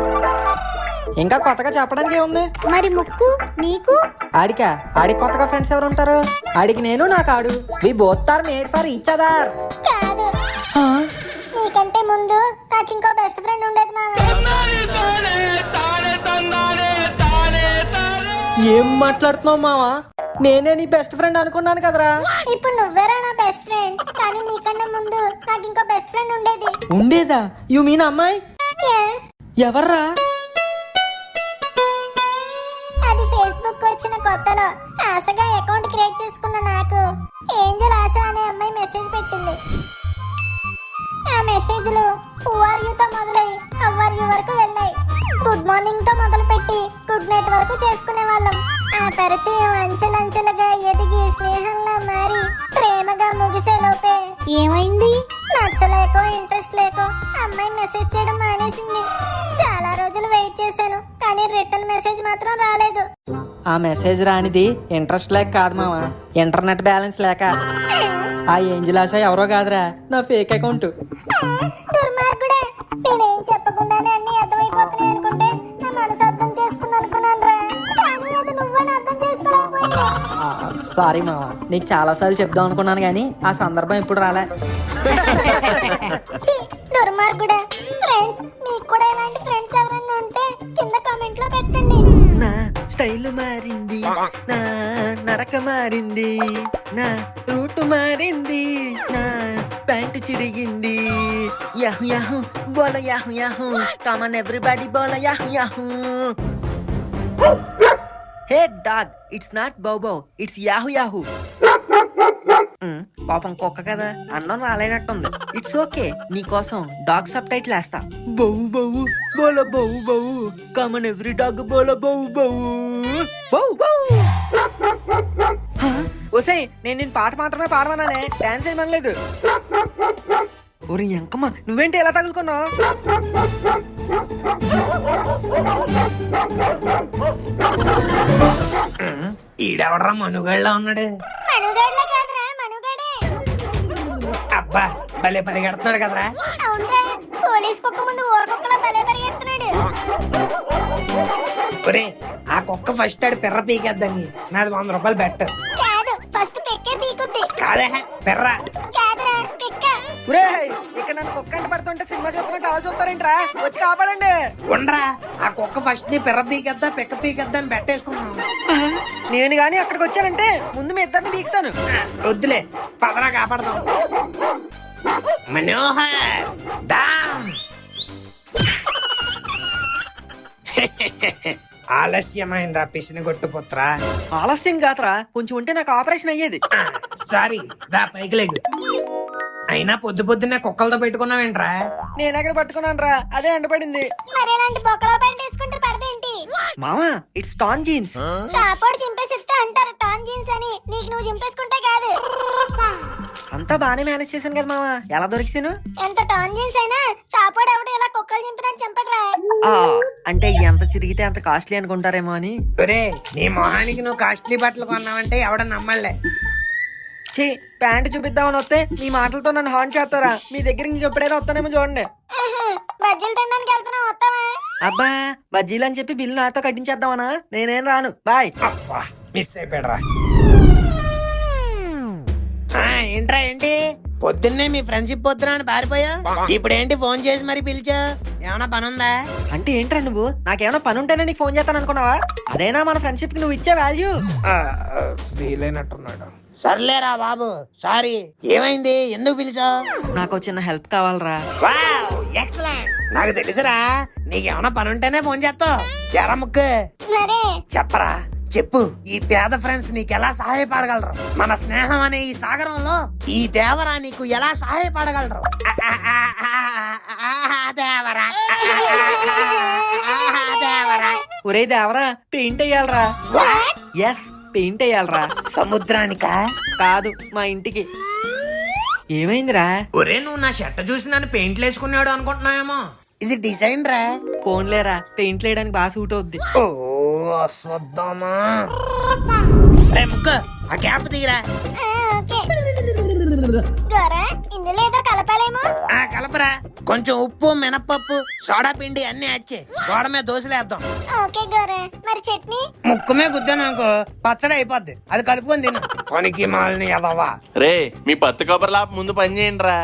ఇంకా కొత్తగా చెప్పడానికి ఏముంది? మరి ముక్కు నీకు ఆడికి కొత్తగా ఫ్రెండ్స్ ఎవరు ఉంటారు? ఆడికి నేను, నాకు ఆడు. We both are made for each other. కాదు, నీకంటే ముందు నాకు ఇంకో బెస్ట్ ఫ్రెండ్ ఉండేది మామ. ఏం మాట్లాడుతున్నావు మావా? నేనే నీ బెస్ట్ ఫ్రెండ్ అనుకున్నాను కదరా. ఇప్పుడు నువ్వేరా నా బెస్ట్ ఫ్రెండ్, కానీ నీకన్నా ముందు నాకు ఇంకో బెస్ట్ ఫ్రెండ్ ఉండేది. ఉండేదా? యు మీన్ అమ్మాయి? ఏ? ఎవర్రా? అది ఫేస్బుక్ వచ్చిన కొత్తలో ఆశగా అకౌంట్ క్రియేట్ చేసుకున్న నాకు ఏంజల్ ఆశ అనే అమ్మాయి మెసేజ్ పెట్టింది. ఆ మెసేజ్లు హూ ఆర్ యూ తో మొదలై హౌ ఆర్ యూ వరకు వెళ్ళాయి. గుడ్ మార్నింగ్ తో మొదలు పెట్టి గుడ్ నైట్ వరకు చేసుకునే వాళ్ళం. ఆ పరిచయం అంచెలంచెలుగా ఎదిగి స్నేహంలా మారి ప్రేమగా ముగిసే లోపే ఏమైంది? నచ్చలేకో ఇంట్రెస్ట్ లేకో అమ్మాయి మెసేజ్ చేయడం మానేసింది. చాలా రోజులు వెయిట్ చేశాను, కానీ రిటర్న్ మెసేజ్ మాత్రం రాలేదు. ఆ మెసేజ్ రానిది ఇంట్రెస్ట్ లేక కాదు మావా, ఇంటర్నెట్ బ్యాలెన్స్ లేక. ఆ ఏంజిల్ ఆశ ఎవరో కాదురా, నా ఫేక్ అకౌంట్. దుర్మార్గుడే, నేనేం చెప్పకుండానే అన్ని అర్థమైపోతున్నాయి అనుకుంటే నా మనసు అర్థం చేసుకుంది అనుకున్నాను రా, కానీ అది నువ్వని అర్థం చేసుకోలేకపోయింది. సారీ మావా, నీకు చాలా సార్లు చెప్దాం అనుకున్నాను కానీ ఆ సందర్భం ఎప్పుడు రాలే. ఛీ, దుర్మార్గుడా. ఫ్రెండ్స్, మీకు కూడా ఇలాంటి ఫ్రెండ్స్ ఎవరైనా ఉంటే కింద కామెంట్ లో పెట్టండి. నా స్టైల్ మారింది, నా నడక మారింది, నా రూట్ మారింది, నా ప్యాంటు చిరిగింది. యాహు యాహు బోల యాహు యాహు, కమన్ ఎవ్రీబడి బోల yahoo yahoo. Hey dog, it's not bow bow, it's yahoo yahoo. పాపం కుక్క కదా, అన్నం రాలేనట్టుంది. ఇట్స్ ఓకే, నీకోసం డాగ్ సబ్ టైటిల్ వేస్తా. బౌ బౌ బోల bow bow, come on every dog బోల బౌ బౌ బౌ బౌ. ఓసే, నేను పాట మాత్రమే పాడమన్నానే, డాన్స్ ఏమనలేదు. ఒరి ఎంకమ్మ, నువ్వేంటి ఎలా తగులుకున్నావు? ఈడెవడరా మనుగళ్ళ ఉన్నాడు? మనుగాడ్లా కాదురా, మనుగాడే. అబ్బా, భలే పరిగెడుతున్నాడు కదరా. అవునరా, పోలీస్ కుక్క ముందు ఊర కుక్కలా భలే పరిగెడుతున్నాడు. ఒరే, ఆ కుక్క ఫస్ట్ ఆడి పిర్ర పీకేద్దని నాది 100 రూపాయలు బెట్. కాదు, ఫస్ట్ పెక్కే పీకుద్ది. కాదే పిర్ర. కాదురా, పిక్క. ఒరే, ఇక్కడ నన్ను కుక్క అంట పడుతుంటే సినిమా చూస్తున్నట్టు అలా చూస్తారేంట్రా? వచ్చి కాపాడండి. ఉండరా, ఆ కుక్క ఫస్ట్ ని పిర్ర పీకేద్దా పిక్క పీకేద్దా అని బెట్టేసుకున్నాం. నేను గాని అక్కడికి వచ్చానంటే ముందు మీ ఇద్దరిని పీకుతాను. వద్దులే, పదరా కాపాడదాం. మనోహర్ డామ్. ఆలస్యమైందా పిసినగొట్టు పుత్ర? ఆలస్యం కాదురా, కొంచెం ఉంటే నాకు ఆపరేషన్ అయ్యేది. సారీ, దా పైకి లేగు. అయినా పొద్దు పొద్దున్నే కుక్కలతో పెట్టుకున్నావేంట్రా? నేను ఎక్కడ పట్టుకున్నాను రా, అదే అంటపడింది. మరి ఇలాంటి బొక్కలో ప్యాంట్ వేసుకుంటే పడదేంటి? మామా, ఇట్స్ టాన్ జీన్స్. షాపోడు చింపేసిస్తే అంటారు టాన్ జీన్స్ అని, నీకు నువ్వు చింపేసుకుంటే కాదు. అంతా బానే మేనేజ్ చేశాను కదా మామా, ఎలా దొరికిసాను? ఎంత టాన్ జీన్స్ అయినా షాపోడు ఎవడు ఇలా కుక్కలు చింపినట్టు చింపడరా. అంటే ఎంత చిరిగితే అంత కాస్ట్లీ అనుకుంటారేమో అని. ఒరే, నీ మొహానికి నువ్వు కాస్ట్లీ బట్టలు కొన్నావంటే ఎవడ నమ్మలే. ఛీ, ప్యాంట్ చూపిద్దామని వస్తే మీ మాటలతో నన్ను హార్న్ చేస్తారా? మీ దగ్గర ఇంక ఎప్పుడైనా వస్తానేమో చూడండి. బజ్జీలు తినడానికి వెళ్తున్నావు, వస్తావా? అబ్బా, బజ్జీలు అని చెప్పి బిల్లు నాతో కట్టించేద్దామనా? నేనేం రాను, బాయ్. అబ్బా, మిస్ అయిపోయాడురా. ఏంట్రా ఏంటి పొద్దున్నే మీ ఫ్రెండ్షిప్ వద్దురా అని పారిపోయా? ఇప్పుడు ఏంటి ఫోన్ చేసి మరి పిలిచా? ఏమన్నా పని ఉందా? అంటే ఏంట్రా నువ్వు? నాకేమైనా పని ఉంటేనే నీకు ఫోన్ చేస్తాను అనుకున్నావా? అదేనా మన ఫ్రెండ్షిప్ కి నువ్వు ఇచ్చే వాల్యూ? ఫీల్ అయినట్టున్నాడు. సర్లేరా బాబు, సారీ. ఏమైంది, ఎందుకు పిలిచావు? నాకు చిన్న హెల్ప్ కావాలరా. Wow, excellent. నాకు తెలుసురా, నీకేమన్నా పని ఉంటేనే ఫోన్ చేస్తావు. ఎరా ముక్కు మరే చెప్పరా, చెప్పు. ఈ పేద ఫ్రెండ్స్ నీకెలా సహాయపడగలరు? మన స్నేహం అనే ఈ సాగరంలో ఈ దేవరా నీకు ఎలా సహాయపడగలరు? దేవరా, దేవరా. ఒరే దేవరా, పెయింట్ వేయాలరా. ఎస్, పెయింట్ వేయాలరా. సముద్రానికా? కాదు, మా ఇంటికి. ఏమైందిరా? ఒరే, నువ్వు నా షర్ట్ చూసి నన్ను పెయింట్లు వేసుకున్నాడు అనుకుంటున్నావేమో. ఇది డిజైన్ రా. ఫోన్లేరా, పెయింట్ వేయడానికి బాగా సూట్ అవుద్ది. ఓ అశ్వత్థామా. రే ముక్కు, ఆ క్యాప్ తీరా. ఓకే. గోరా, ఇందులో ఏదో కలపాలేమో. కలపరా. కొంచెం ఉప్పు, మినప్పప్పు, సోడా పిండి అన్ని యాడ్ చేయి. గోడ మీద దోశలు వేద్దాం. ఓకే గోరే. మరి చట్నీ? ముక్కుమే గుద్దాను అనుకో పచ్చడి అయిపోద్ది. అది కలుపుకొని తిను. పనికి మాలిని ఎదవా. రే మీ పత్తి కొబ్బరి లాప ముందు పని చేయండి రా.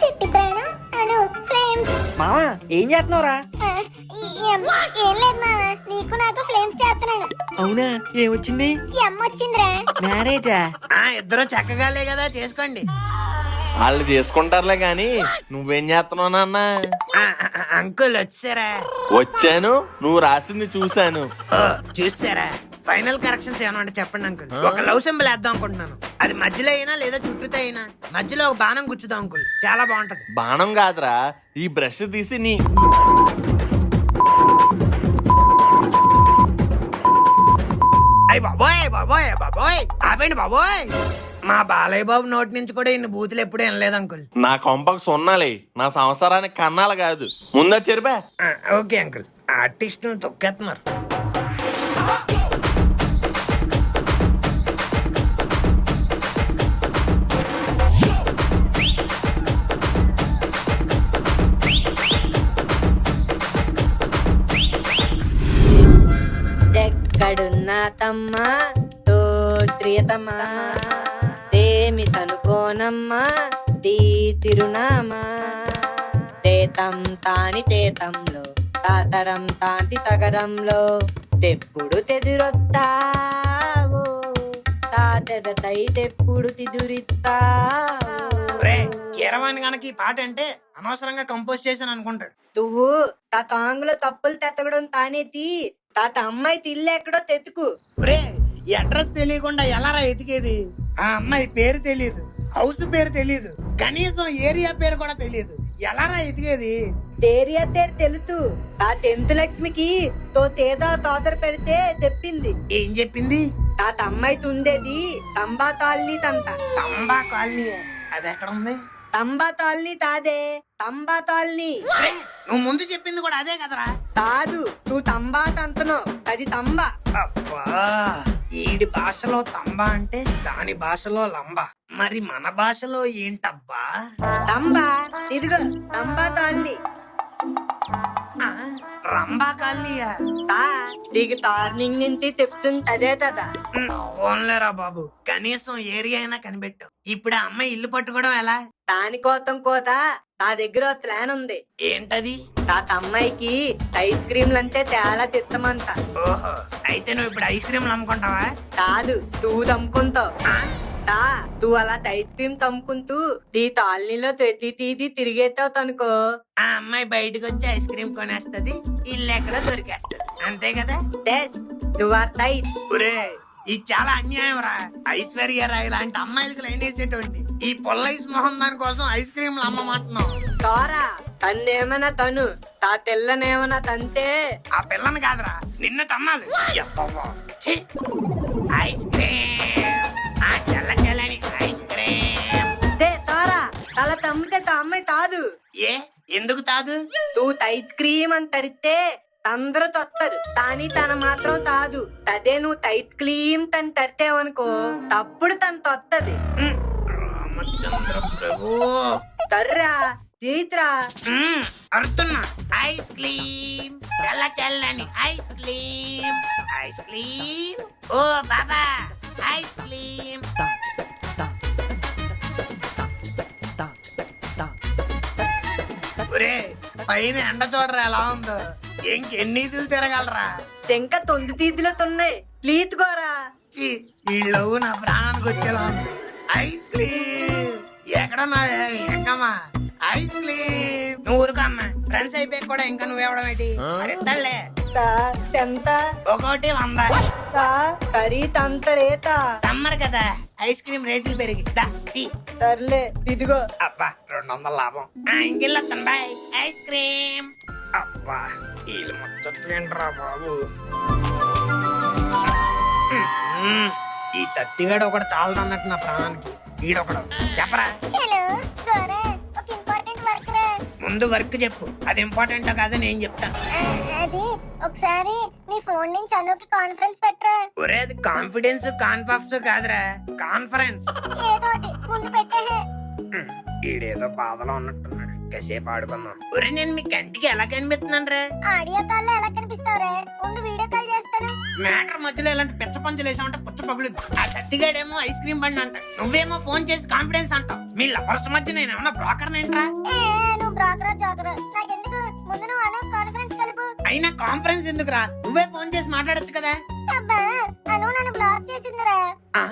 చిట్టి ప్రాణం అను ఫ్లేమ్స్. మావా ఏం చేస్తున్నావురా? ఏం లేదు మామ, నీకు నాకు ఫ్లేమ్స్ చేస్తున్నాను. అవునా, ఏమొచ్చింది? వచ్చిందిరా. మ్యారేజా? ఇద్దరు చక్కగాలే కదా, చేసుకోండి. వాళ్ళు చేసుకుంటారులే గాని నువ్వేం చేస్తున్నావు నాన్న? అంకుల్ వచ్చారా? వచ్చాను, నువ్వు రాసింది చూశాను. చూసారా? ఫైనల్ కరెక్షన్స్ ఏమన్నా చెప్పండి అంకుల్. ఒక లవ్ సింబల్ వేద్దాం అనుకుంటున్నాను. అది మధ్యలో అయినా లేదా చుట్టూతో అయినా మధ్యలో ఒక బాణం గుచ్చుదాం అంకుల్. చాలా బాగుంటది. బాణం కాదురా, ఈ బ్రష్ తీసి నీ అయ్యి బాబోయ్ బాబోయ్ బాబోయ్ ఆపండి బాబోయ్. మా బాలయ్య బాబు నోటి నుంచి కూడా ఇన్ని బూతులు ఎప్పుడు వినలేదు అంకుల్. నా కొంపకు సున్నాలే, నా సంసారానికి కన్నాలు కాదు. ముందా చెరిపా. Okay uncle. ఆర్టిస్ట్ తొక్కేస్తున్నారు. ఎక్కడున్నా తమ్మా తోత్రియతమ్మా తేమి తనుకోనమ్మా తీ తిరునామా తేతం తాని తేతంలో తాతరం తాంతి తగరంలో తెప్పుడు తెదురొత్తావో తాతెద తై తెప్పుడు తిదురిత్తావో. కీరవాణి గనక ఈ పాట అంటే అనవసరంగా కంపోజ్ చేశాను అనుకుంటాడు. నువ్వు తా తాంగులో తప్పులు తెత్తగడం తానేతి తాత అమ్మాయి తిల్లు ఎక్కడో తెతుకు. ఒరే అడ్రస్ తెలియకుండా ఎలారా ఎతికేది? ఆ అమ్మాయి పేరు తెలియదు, హౌస్ పేరు తెలియదు, కనీసం ఏరియా పేరు కూడా తెలియదు. ఎలారా ఎతికేది? ఏరియా పేరు తెలుసు. తా 10th లక్ష్మికి తో తేదా తోతర పెడితే తెప్పింది. ఏం చెప్పింది? తాత అమ్మాయి తుండేది తంబా కాలనీ తంత. తంబా కాలనీ? అది ఎక్కడ ఉంది? తంబా కాలనీ తాదే తంబా కాలనీ. నువ్వు ముందు చెప్పింది కూడా అదే కదరా? తాదు నువ్వు తంబా తంతను, అది తంబా. అబ్బా, ఈడి భాషలో తంబా అంటే దాని భాషలో లంబా. మరి మన భాషలో ఏంటబ్బా? తంబా ఇదిగో తంబా కాలనీ. ఆ, రంబా కాలనీయా? తా దిగు తార్నింగ్ నుంచి చెప్తుంటదే కదా. పోన్లేరా బాబు, కనీసం ఏరియా అయినా కనిపెట్టు. ఇప్పుడు ఆ అమ్మాయి ఇల్లు పట్టుకోవడం ఎలా? దానికోసం కోత నా దగ్గర ఓ ప్లాన్ ఉంది. ఏంటది? తాత అమ్మాయికి ఐస్ క్రీమ్లు అంటే చాలా తిత్తమంట. ఓహో, అయితే నువ్వు ఇప్పుడు ఐస్ క్రీమ్లు అమ్ముకుంటావా? కాదు, నువ్వు తమ్ముకుంటావు. తా నువ్వు అలా ఐస్ క్రీమ్ తమ్ముకుంటూ ఈ కాలనీలో ప్రతి తీది తిరిగేతావు తనుకో, ఆ అమ్మాయి బయటకు వచ్చి ఐస్ క్రీమ్ కొనేస్తది, ఇల్లు ఎక్కడో దొరికేస్తది. అంతే కదా? నువ్వు ఆ టైట్. ఒరే, ఇది చాలా అన్యాయం రా. ఐశ్వర్య రాయ్ లాంటి అమ్మాయిలకి లైన్ వేసేటువంటి ఈ పొల్లైస్ మొహం దాని కోసం ఐస్ క్రీమ్లు అమ్మమంటున్నావు. కారా తన్నేమన్నా తను తా తెల్లనేమన్నా తంతే. ఆ పిల్లని కాదురా, నిన్ను తమ్మాలి. ఎత్తవ్వా. ఛీ! ఐస్ క్రీమ్, ఆ చల్ల చల్లని ఐస్ క్రీమ్. తారా తల తమ్మితే తా అమ్మాయి తాదు. ఏ ఎందుకు తాదు? నువ్వు ఐస్ క్రీమ్ అని తరితే అందరూ తొత్తరు, కానీ తన మాత్రం తాదు. అదే నువ్వు ఐస్ క్రీమ్ తను తరితేవనుకో తప్పుడు తను తొత్తది. రామచంద్ర ప్రభు, తర్రా తీత్రా. అరుతున్నా. ఐస్ క్రీమ్, చల్ల చల్లని ఐస్ క్రీమ్, ఐస్ క్రీమ్. ఓ బాబా, ఐస్ క్రీమ్. ఒరే, పైన ఎండ చూడరా ఎలా ఉందో. ఇంకెన్ని ఈదులు తిరగలరా? ఇంకా 9 తీదులు ఉన్నాయి. ప్లీజ్ గోరా. వీళ్ళు నా ప్రాణానికి వచ్చేలా ఉంది. ఐస్ క్రీమ్ ఎక్కడన్నా ఎక్కమ్మా? Ice cream. నువ్వు ఊరుకమ్మా, ఫ్రెండ్స్ అయిపోయి కూడా ఇంకా నువ్వేవడం ఏంటి? అడిద్దలే ఎంత? ఒకటి 100. కరీ తంతరేతా. సమ్మర్ కదా, ఐస్ క్రీమ్ రేట్లు పెరిగి. సర్లే ఇదిగో. అబ్బా, 200 లాభం. ఇంకెళ్ళొస్తాను, బాయ్. Ice cream. అబ్బా, వీళ్ళు ముచ్చట్లేంట్రా బాబు. ఈ తత్తిగాడు ఒకటి చాలదన్నట్టు నా ప్రాణానికి. ఈడొకడు చెప్పరా? హలో గోరా. ముందు వర్క్ చెప్పు, అది ఇంపార్టెంటో కాదో నేను చెప్తాను. అది ఒకసారి నీ ఫోన్ నుంచి అనుకి కాన్ఫరెన్స్ పెట్టరా. ఒరే అది కాన్ఫిడెన్స్ కాన్ఫాఫ్స్ కాదురా, కాన్ఫరెన్స్. ఏదోటి ముందు పెట్టే. ఈడేదో బాధలో ఉన్నట్టున్నాడు, కాసేపు ఆడుకుందాం. ఒరే నేను మీ కంటికి ఎలా కనిపిస్తున్నాను రా? ఆడియో కాల్ లో ఎలా కనిపిస్తావురా? ముందు వీడియో కాల్ చేస్తాను. మ్యాటర్ మధ్యలో ఇలాంటి పిచ్చ పంచులు వేసామంటే పుచ్చ పగులుద్ది. ఆ దత్తిగాడేమో ఐస్ క్రీమ్ బండి అంట, నువ్వేమో ఫోన్ చేసి కాన్ఫిడెన్స్ అంటావు. మీ లవర్స్ మధ్య నేను ఏమన్నా బ్రోకర్ ఏంట్రా? నువ్వు బ్రోకరా జోకరా నాకెందుకు? ముందు నువ్వు అను కాన్ఫరెన్స్ కలుపు. అయినా కాన్ఫరెన్స్ ఎందుకురా, నువ్వే ఫోన్ చేసి మాట్లాడొచ్చు కదా. అబ్బా అను నన్ను బ్లాక్ చేసిందిరా. ఆ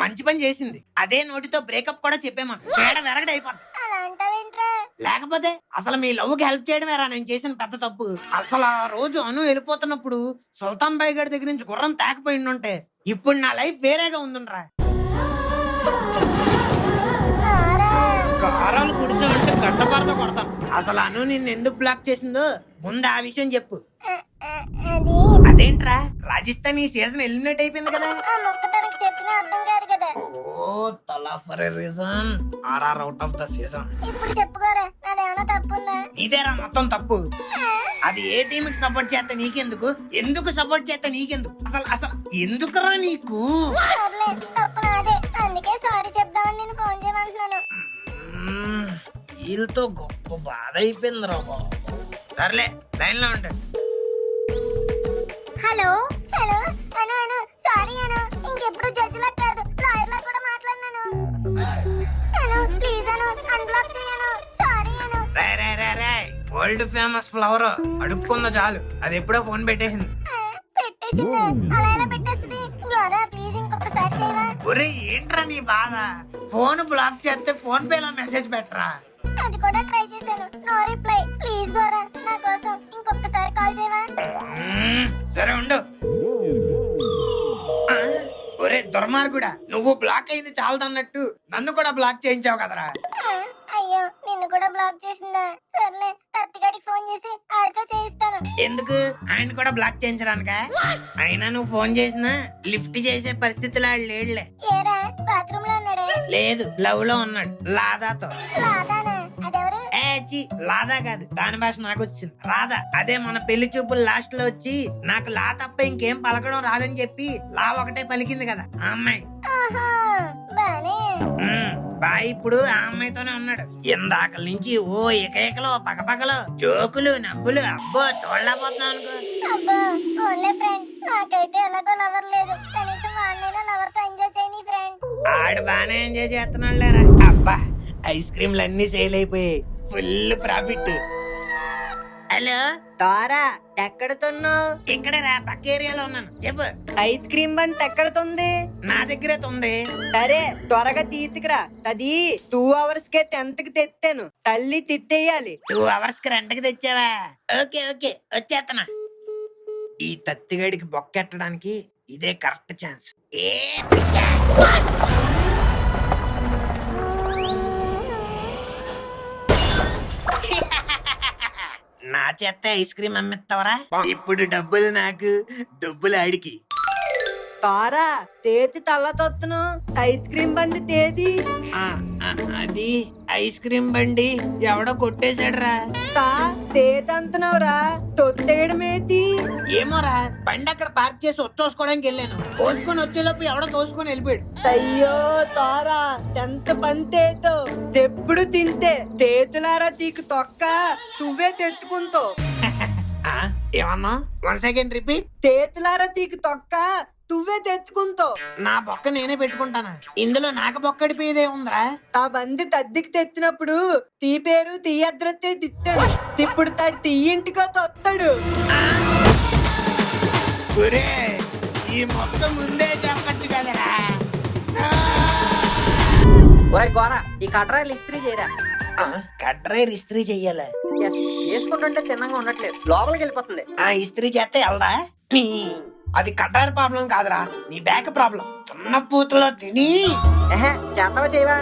మంచి పని చేసింది, అదే నోటితో బ్రేకప్ కూడా చెప్పేమను, తేడా వెరగడ అయిపోద్ది. అలా అంటావేంట్రా? లేకపోతే అసలు మీ లవ్ కి హెల్ప్ చేయడమేరా నేను చేసిన పెద్ద తప్పు. అసలు ఆ రోజు అను వెళ్ళిపోతున్నప్పుడు సుల్తాన్ బాయ్ గారి దగ్గర నుంచి గుర్రం తాకపోయిండుంటే ఇప్పుడు నా లైఫ్ వేరేగా ఉందిరా. కారాలు కుడిచామంటే గడ్డపారతో కొడతాం. అసలు అను నిన్ను ఎందుకు బ్లాక్ చేసిందో ముందు ఆ విషయం చెప్పు. అది అదేంట్రా, రాజస్థాన్ ఈ సీజన్ ఎలిమినేట్ అయిపోయింది కదా. ఆ మొక్క తనకు చెప్పినా అర్థం కాదు కదా. Oh Thala for a reason, RR out of the season. ఇప్పుడు చెప్పుకోరా, నాదేమన్నా తప్పుందా? నీదేరా మొత్తం తప్పు. అది ఏ టీమ్ కి సపోర్ట్ చేస్తే నీకెందుకు, ఎందుకు సపోర్ట్ చేస్తే నీకెందుకు, అసలు అసలు ఎందుకురా నీకు? సర్లే తప్పు నాదే, అందుకే సారీ చెప్దామని నేను ఫోన్ చేయమంటున్నాను. వీళ్ళతో గొప్ప బాధ అయిపోయింది రా బాబు. సర్లే లైన్ లో ఉంటా. హలో హలో అను అను సారీ అను, ఇంకెప్పుడు జడ్జి లా కాదు లాయర్ లా కూడా మాట్లాడినాను. అను ప్లీజ్ అను అన్బ్లాక్ చేయను. సారీ అను. రే రే రే రే వరల్డ్ ఫేమస్ ఫ్లవర్ అడుక్కున్న చాలు, అది ఎప్పుడో ఫోన్ పెట్టేసింది. పెట్టేసిందా? అలా ఎలా పెట్టేస్తుంది? గోరా ప్లీజ్ ఇంకొకసారి చేయవా? ఒరే ఏంట్రా నీ బాధ, ఫోన్ బ్లాక్ చేస్తే ఫోన్ పే లో మెసేజ్ పెట్టరా. అది కూడా ట్రై చేశాను, నో రిప్లై. ప్లీజ్ గోరా నా కోసం ఇంకొకసారి కాల్ చేయవా? సరే ఉండు. ఒరే దుర్మార్గుడా, నువ్వు బ్లాక్ అయింది చాలదన్నట్టు నన్ను కూడా బ్లాక్ చేయించావు కదరా. అయ్యో నిన్ను కూడా బ్లాక్ చేసిందా? సర్లే తత్తిగాడికి ఫోన్ చేసి ఆడితో చేయిస్తాను. ఎందుకు, ఆయన కూడా బ్లాక్ చేయించడానికా? అయినా నువ్వు ఫోన్ చేసినా లిఫ్ట్ చేసే పరిస్థితిలో ఆడు లేడులే. ఏరా బాత్రూమ్ లో ఉన్నాడే? లేదు, లవ్ లో ఉన్నాడు లాదాతో. లాదానా? అదెవరు? లాదా కాదు, దాని భాష నాకు వచ్చింది, రాధా. అదే మన పెళ్లి చూపులు లాస్ట్ లో వచ్చి నాకు లా తప్ప ఇంకేం పలకడం రాదని చెప్పి లా ఒకటే పలికింది కదా ఆ అమ్మాయి. ఆహా బానే. బాయ్ ఇప్పుడు ఆ అమ్మాయితోనే ఉన్నాడు. ఇందాక నుంచి ఓ ఏకైకలో పగపగలో జోకులు నవ్వులు, అబ్బో చూడలేకపోతున్నాం అనుకో. అబ్బా ఓన్లీ ఫ్రెండ్, నాకైతే ఎలాగో లవర్ లేదు. కనీసం వాడినైనా లవర్ తో ఎంజాయ్ చేయని ఫ్రెండ్. ఆడు బానే ఎంజాయ్ చేస్తున్నాడు లేరా. అబ్బా ఐస్ క్రీమ్లు అన్ని సేల్ అయిపోయాయి, ఫుల్ ప్రాఫిట్. హలో తారా ఎక్కడున్నావు? ఇక్కడ రా, పక్క ఏరియాలో ఉన్నాను, చెప్పు. ఐస్ క్రీమ్ బంత్ ఎక్కడుంది? నా దగ్గరే ఉంది. సరే త్వరగా తీసుకురా, అది 2 hours కే 10th కి తెచ్చాను, తల్లి తిత్తేయాలి. 2 hours కి రెంట్కి తెచ్చావా? ఓకే ఓకే వచ్చేస్తున్నా. ఈ తత్తిగడికి బొక్కెట్టడానికి ఇదే కరెక్ట్ ఛాన్స్. ఏ పిచ్చా! నా చేత ఐస్ క్రీమ్ అమ్మిస్తావరా? ఇప్పుడు డబ్బులు నాకు, డబ్బులు ఆడికి. తారా తేతి తల్లతొత్తును, ఐస్ క్రీమ్ బంది తేది. అది ఐస్ క్రీమ్ బండి ఎవడో కొట్టేశాడురా. తా తేతి అంటున్నావురా, తొత్తేయడమేతి. ఏమోరా, బండి అక్కడ పార్క్ చేసి వచ్చేసుకోవడానికి వెళ్ళాను, కోసుకొని వచ్చేలోపు ఎవడో తోసుకొని వెళ్ళిపోయాడు. అయ్యో తారా ఎంత పంతేతో తెప్పుడు తింటే తేతులారా తీకు తొక్క నువ్వే తెచ్చుకుంటావు. ఏమన్నా? 1 second రిపీట్. తేతులారా తీకు తొక్క నువ్వే తెచ్చుకుంటావు. నా బొక్క నేనే పెట్టుకుంటానా? ఇందులో నాకు బొక్కడిపోయేదే ఉందిరా. ఆ బంది తద్దికి తెచ్చినప్పుడు తీ పేరు తీయద్రతే తిట్టాను, ఇప్పుడు తడి తీయింటిగా తొత్తాడు. ఒరే ఈ మొత్తం ముందే చెప్పచ్చు కదరా. ఒరే గోరా ఈ కట్రాయలు ఇస్త్రీ చేయరా. కట్రైర్ ఇస్త్రీ చెయ్యాలా? వేసుకుంటుంటే తిన్నంగా ఉండట్లేదు, లోపలికి వెళ్ళిపోతుంది. ఆ ఇస్త్రీ చేస్తే వెళ్దా? అది కట్రైర్ ప్రాబ్లం కాదురా, నీ బ్యాక్ ప్రాబ్లం. తున్న పూతలో తిని చేస్తావా చేయవా?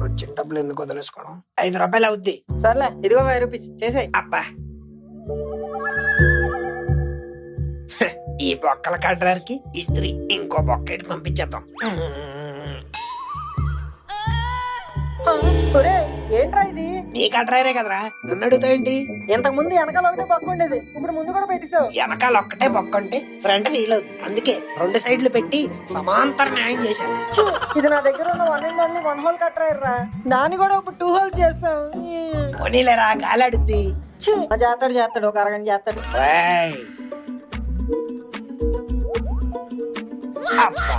వచ్చిన డబ్బులు ఎందుకు వదిలేసుకోవడం? 5 రూపాయలు అవుద్ది. సర్లే ఇదిగో 5 రూపీస్ చేసాయి. అబ్బా ఈ బొక్కల కట్రైర్ కి ఇస్త్రీ ఇంకో బొక్కటి పంపించేద్దాం. ఒరే ఏంట్రా ఇది? నీ కట్రాయరే కదరా, నన్ను అడుగుతావేంటి? ఇంతకు ముందు వెనకాల ఒకటే పక్క ఉండేది, ఇప్పుడు ముందు కూడా పెట్టేశావు. వెనకాల ఒక్కటే బొక్కంటే ఫ్రంట్ వీల్ అవుతుంది, అందుకే 2 సైడ్లు పెట్టి సమాంతర న్యాయం చేశాను. ఛీ, ఇది నా దగ్గర ఉన్న 1 and only 1 హోల్ కట్టరా, దాన్ని కూడా ఇప్పుడు 2 హోల్స్ చేస్తాం. పోనీలేరా, గాలి అడుగుద్ది. ఛీ, చేస్తాడు ఒక అరగంట చేస్తాడు. ఏయ్. అబ్బా,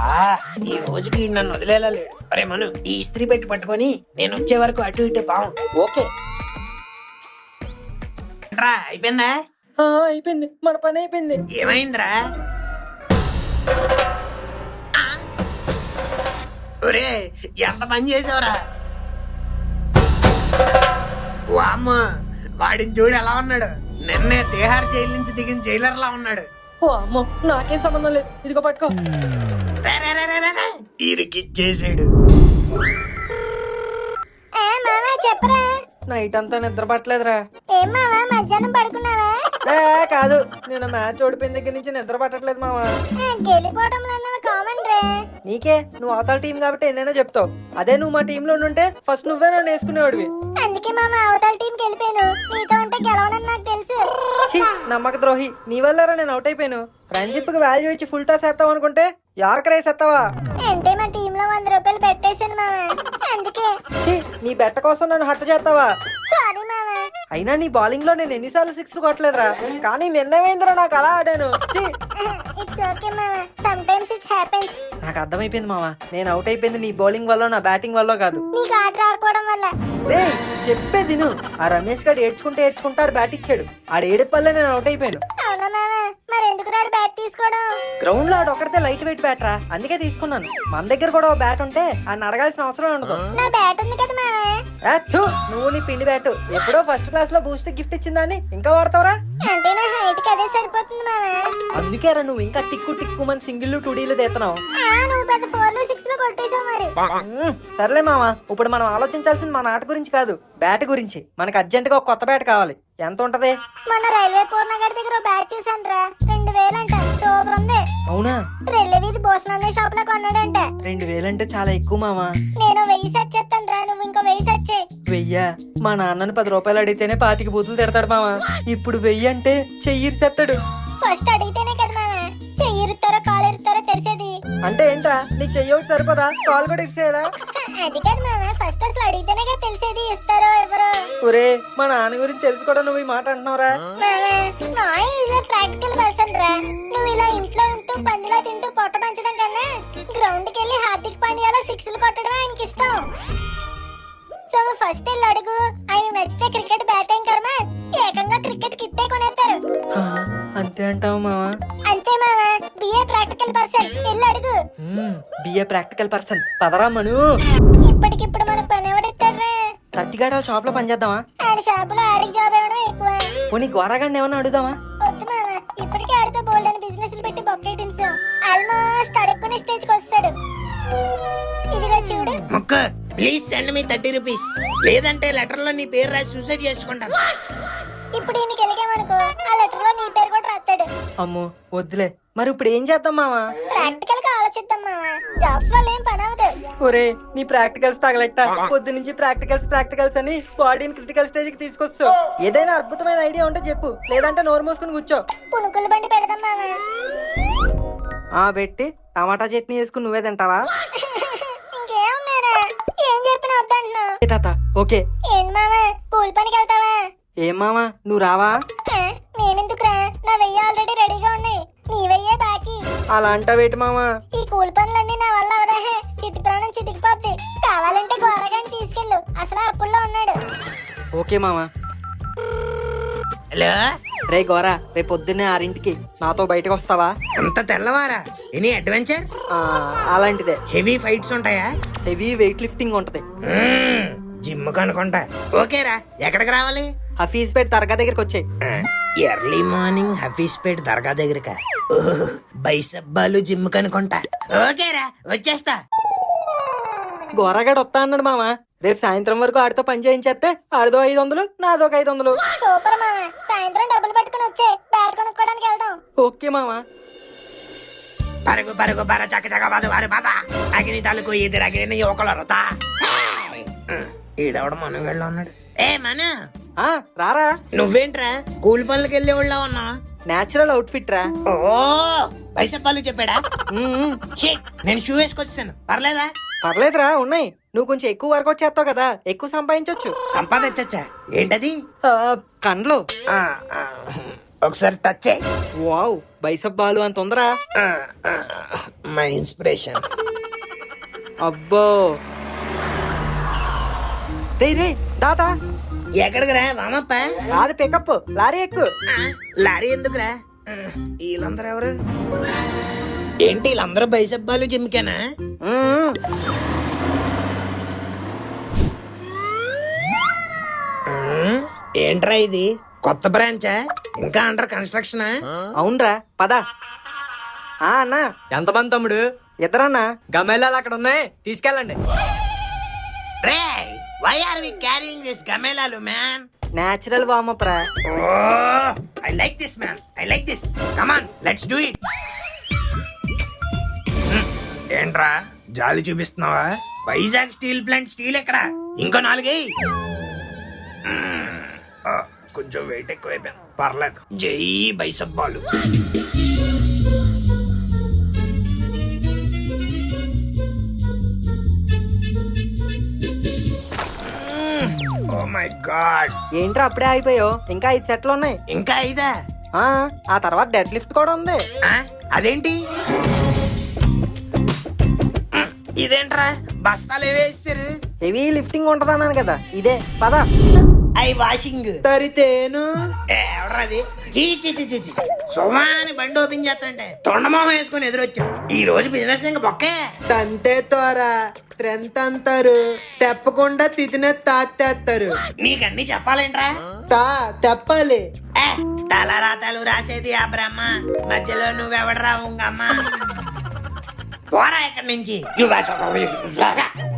ఈ రోజుకి ఈడు నన్ను వదిలేలా లేడు. అరే మను, ఈ ఇస్త్రీ పెట్టి పట్టుకొని నేను వచ్చే వరకు అటు ఇటే బాగుంది. ఓకే రా, అయిపోయిందా? అయిపోయింది, మన పని అయిపోయింది. ఏమైందిరా? ఒరే, ఎంత పని చేసావురా? వామ్మ, వాడిని చూడు ఎలా ఉన్నాడు. నిన్నే తిహార్ జైలు నుంచి దిగిన జైలర్ లా ఉన్నాడు. ఓ అమ్మో, నాకేం సంబంధం లేదు, ఇదిగో పట్టుకో. ఇరికిచ్చేసాడు. చెప్పరా? నైట్ అంతా నిద్ర పట్టలేదురా. ఏం మావా, మధ్యాహ్నం పడుకున్నావా? కాదు, నేను మ్యాచ్ ఓడిపోయిన దగ్గర నుంచి నిద్ర పట్టట్లేదు మావా. గెలిపోవడం అన్నది కామన్ రే. నీకే, నువ్వు అవతల టీం కాబట్టి ఎన్నైనా చెప్తావు. అదే నువ్వు మా టీంలో ఉంటే ఫస్ట్ నువ్వే నన్ను వేసుకునేవాడివి. అందుకే మామ అవతల టీం గెలిపాను. నీతో ఉంటే గెలవనని నాకు తెలుసు. ఛీ, నమ్మక ద్రోహి, నీ వల్లరా నేను అవుట్ అయిపోయాను. ఫ్రెండ్షిప్ కి వాల్యూ ఇచ్చి ఫుల్ టాస్ వేస్తావు అనుకుంటే యార్కర్ వేసేస్తావా? అంటే మా టీమ్ లో 100 రూపాయలు పెట్టేశాను మామ, అందుకే. ఛీ, నీ బెట్ట కోసం నన్ను హట్ట చేస్తావా? సారీ మామ. అయినా నీ బౌలింగ్ లో నేను ఎన్నిసార్లు 6 కొట్టలేదురా, కానీ నిన్నేమైందిరా నాకు అలా ఆడాను. ఛీ, ఇట్స్ ఓకే మామ, సమ్ టైమ్స్ ఇట్స్ హ్యాపెన్స్. నాకు అర్థమైపోయింది మామ, నేను అవుట్ అయిపోయింది నీ బౌలింగ్ వల్ల నా బ్యాటింగ్ వల్ల కాదు. నీకు ఆట రాకపోవడం వల్ల. రే, చెప్పేది నువ్వు. ఆ రమేష్ గారు ఏడ్చుకుంటాడు బ్యాట్ ఇచ్చాడు. ఆడు ఏడుపు వల్ల నేను అవుట్ అయిపోయాను. అవునా మామ, మరి ఎందుకు రాడు బ్యాట్ తీసుకోవడం? గ్రౌండ్ లో ఆడు ఒకటే లైట్ వెయిట్ బ్యాట్ రా, అందుకే తీసుకున్నాను. మన దగ్గర కూడా ఓ బ్యాట్ ఉంటే ఆయన అడగాల్సిన అవసరం ఉండదు. నా బ్యాట్ ఉంది కదా మామ. నువ్వు నీ పిండి బ్యాట్ ఎప్పుడో ఫస్ట్ క్లాస్ లో బూస్ట్ గిఫ్ట్ ఇచ్చిందని ఇంకా వాడతావరా? అంటే నా హైట్ కి అదే సరిపోతుంది మామ. అందుకేరా నువ్వు ఇంకా టిక్కు మన సింగిల్ 2Dలు తెస్తున్నావు. నువ్వు పెద్ద 4 6 కొట్టేసావు మరి. సర్లే మామ, ఇప్పుడు మనం ఆలోచించాల్సింది మన ఆట గురించి కాదు, బ్యాట్ గురించి. మనకు అర్జెంట్ గా ఒక కొత్త బ్యాట్ కావాలి. ఎంత ఉంటది? మొన్న రైల్వే పూర్ణగడ్ దగ్గర బ్యాట్ చూసాను రా, 2000 అంట. సూపర్ ఉంది. అవునా? రెల్లె వీధి భోసనాలయ షాప్ లో కొన్నాడంట. 2000 అంటే చాలా ఎక్కువ మామ. నేను 1000 సెట్ చేస్తాను రా, నువ్వు ఇంకో 1000 సెట్ చేయి. 1000? మా నాన్నని 10 రూపాయలు అడిగితేనే 25 బూతులు తిడతాడు మామ. ఇప్పుడు 1000 అంటే చెయ్యిరిసేస్తాడు. ఫస్ట్ అడిగితేనే కదా మామ చెయ్యి ఇరుతారో కాలు ఇరుతారో తెలిసేది. అంటే ఏంటా, నీకు చెయ్యి ఒకటి సరిపోదా, కాల్ కూడా ఇచ్చేయాలా? అది కాదు మామ, ఫస్ట్ అసలు అడిగితేనే కదా తెలిసేది ఇస్తారో ఎవరో. ఒరే, మా నాన్న గురించి తెలుసుకోవడం నువ్వు ఈ మాట అంటున్నావురా? నా ఈజ్ ప్రాక్టికల్ పర్సన్ రా. నువ్వు ఇలా ఇంట్లో ఉంటూ పందిలా తింటూ పొట్ట పెంచడం కన్నా గ్రౌండ్ కి వెళ్ళి హార్దిక్ పాండ్యాలో 6లు కొట్టడం ఆయనకి ఇష్టం. సో నువ్వు ఫస్ట్ వెళ్ళి అడుగు, ఆయన నచ్చితే క్రికెట్ బ్యాటింగ్ కర్మ ఏకంగా క్రికెట్ కిట్టే కొనేస్తారు. అంతే అంటావు మావా? అంతే మావా, బిఏ ప్రాక్టికల్ పర్సన్, వెళ్ళి అడుగు. బిఏ ప్రాక్టికల్ పర్సన్, పదరా మను. ఇప్పటికిప్పుడు మన పని ఎవడిస్తాడ్రా? తట్టిగాడ షాప్ లో పని చేద్దామా? ఆడి షాపులో ఆడికి జాబ్ ఇవ్వడం ఎక్కువ. పోనీ గోరాగాడిని ఏమన్నా అడుగుదామా? వద్దు మావా, ఇప్పటికే ఆడితో బోల్డ్ అని బిజినెస్ పెట్టి బొక్కేటించాం. ఆల్మోస్ట్ అడుక్కునే స్టేజ్ కి వస్తాడు. ఇదిగో చూడు. ముక్క, ప్లీజ్ సెండ్ మీ 30 రూపీస్, లేదంటే లెటర్ లో నీ పేరు రాసి సూసైడ్ చేసుకుంటాను. ఇప్పుడు ఈయనకి వెళ్ళామనుకో, ఆ లెటర్ లో నీ పేరు కూడా రాస్తాడు. అమ్మో వద్దులే. మరి ఇప్పుడు ఏం చేద్దాం మావా? ప్రాక్టికల్ గా ఆలోచిద్దాం మావా, జాబ్స్ వల్ల ఏం పని అవదు. ఒరే, నీ ప్రాక్టికల్స్ తగలెట్ట. పొద్దు నుంచి ప్రాక్టికల్స్ అని బాడీని క్రిటికల్ స్టేజ్ కి తీసుకొస్తావు. ఏదైనా అద్భుతమైన ఐడియా ఉంటే చెప్పు, లేదంటే నోరు మూసుకుని కూర్చో. పునుకుల బండి పెడదాం మావా. పెట్టి టమాటా చట్నీ వేసుకుని నువ్వే తింటావా? ఇంకేమున్నారా, ఏం చెప్పినా వద్దంటున్నావు. తాత ఓకే. ఏంటి మావా, కూలి పనికి వెళ్తావా? ఏం మామా, నువ్వు రావా? నేనెందుకురా, నా 1000 ఆల్రెడీ రెడీగా ఉన్నాయి. నీ 1000 బాకీ. అలా అంటావేటి మామా? ఈ కూలి పనులన్నీ నా వల్ల అవదాహే, చిట్టి ప్రాణం చితికిపోద్ది. కావాలంటే గోరగాని తీసుకెళ్ళు, అసలు అప్పుల్లో ఉన్నాడు. ఓకే మామా. హలో రే గోరా, రేపు పొద్దున్నే 6ంటికి నాతో బయటకు వస్తావా? అంత తెల్లవారా? Any adventure? అలాంటిదే. హెవీ ఫైట్స్ ఉంటాయా? హెవీ వెయిట్ లిఫ్టింగ్ ఉంటది. జిమ్ కనుకుంటా. ఓకేరా, ఎక్కడికి రావాలి? హఫీజ్పేట్ దర్గా దగ్గరికి వచ్చాయి. ఎర్లీ మార్నింగ్ హఫీజ్పేట్ దర్గా దగ్గరకా? బైసబ్బాలు జిమ్ కనుకుంటా. ఓకేరా, వచ్చేస్తా. గోరాగాడు వస్తా అన్నాడు మామ. రేపు సాయంత్రం వరకు ఆడితో పని చేయించేస్తే ఆడిదో 500, నాదో 500. సూపర్ మామ, సాయంత్రం డబ్బులు పట్టుకుని వచ్చే బ్యాట్ కొనుక్కోడానికి వెళ్దాం. ఓకే మామ. పరుగు పరుగు పర చక్క చక్క బాదు వారి బాధ అగ్ని తలుకు ఎదురగిన యువకుల రత. ఈడవడం మనం వెళ్ళి ఉన్నాడు. ఏ మన ఆ రారా, నువ్వేంట్రా కూలి పనులకి వెళ్ళే వాళ్ళ ఉన్నావా? నేచురల్ అవుట్ఫిట్ రా. ఓ బైసప్పాలు చెప్పాడా? Shit, నేను షూ వేసుకొచ్చాను, పర్లేదా? పర్లేదురా, ఉన్నాయి. నువ్వు కొంచెం ఎక్కువ వర్కౌట్ చేస్తావు కదా, ఎక్కువ సంపాదించొచ్చు. సంపాదించచ్చా? ఏంటది? కండ్లు. ఆ, ఆ, ఒకసారి టచ్ చేయి. వావ్, బైసప్ బాలు అంత ఉందరా. My inspiration. అబ్బో. రే రే దాదా, ఎక్కడికి రా వామప్ప? కాదు పికప్, లారీ ఎక్కు. లారీ ఎందుకురా? వీళ్ళందరూ ఎవరు? ఏంటి వీళ్ళందరూ బైసబ్బాలు జిమ్కేనా? మ్మ్. ఏంట్రా ఇది కొత్త బ్రాంచా? ఇంకా అండర్ కన్స్ట్రక్షన్? అవునరా, పద. అన్నా, ఎంతమంది తమ్ముడు? ఇద్దరన్నా. గమేళాలు అక్కడ ఉన్నాయి, తీసుకెళ్ళండి. రే why are we carrying this గమేలాలు మ్యాన్? నేచురల్ వార్మప్ రా. I like this man, I like this. Come on, let's do it. ఏంట్రా జాలి చూపిస్తున్నావా? వైజాగ్ స్టీల్ ప్లాంట్ స్టీల్ ఎక్కడ? ఇంకో 4 కొంచెం వెయిట్ ఎక్కువైపోయాను, పర్లేదు. జై బైసబ్బాలు. ఓ మై గాడ్, ఏంట్రా అప్పుడే అయిపోయావు? ఇంకా 5 సెట్లు ఉన్నాయి. ఇంకా 5? ఆ తర్వాత డెడ్ లిఫ్ట్ కూడా ఉంది. అదేంటి? ఇదేంట్రా బస్తాలు వేసారు? హెవీ లిఫ్టింగ్ ఉంటదన్నాను కదా, ఇదే. పద. ఐ వాషింగ్ తరితేను ఎవరది? చీ చీ చీ చీ చీ. సుమాని బండి ఓపెన్ చేస్తాంటే తొండమోహం వేసుకుని ఎదురొచ్చాడు. ఈ రోజు బిజినెస్ ఇంకా బొక్కే. తంతే తోరా త్రెంత్ అంటారు, తెప్పకుండా తితిన తాతేస్తారు. నీకన్నీ చెప్పాలేంట్రా? తెప్పాలి. తలరాతలు రాసేది ఆ బ్రహ్మ, మధ్యలో నువ్వెవడరా ఉంగమ్మ? పోరా ఇక్కడి నుంచి.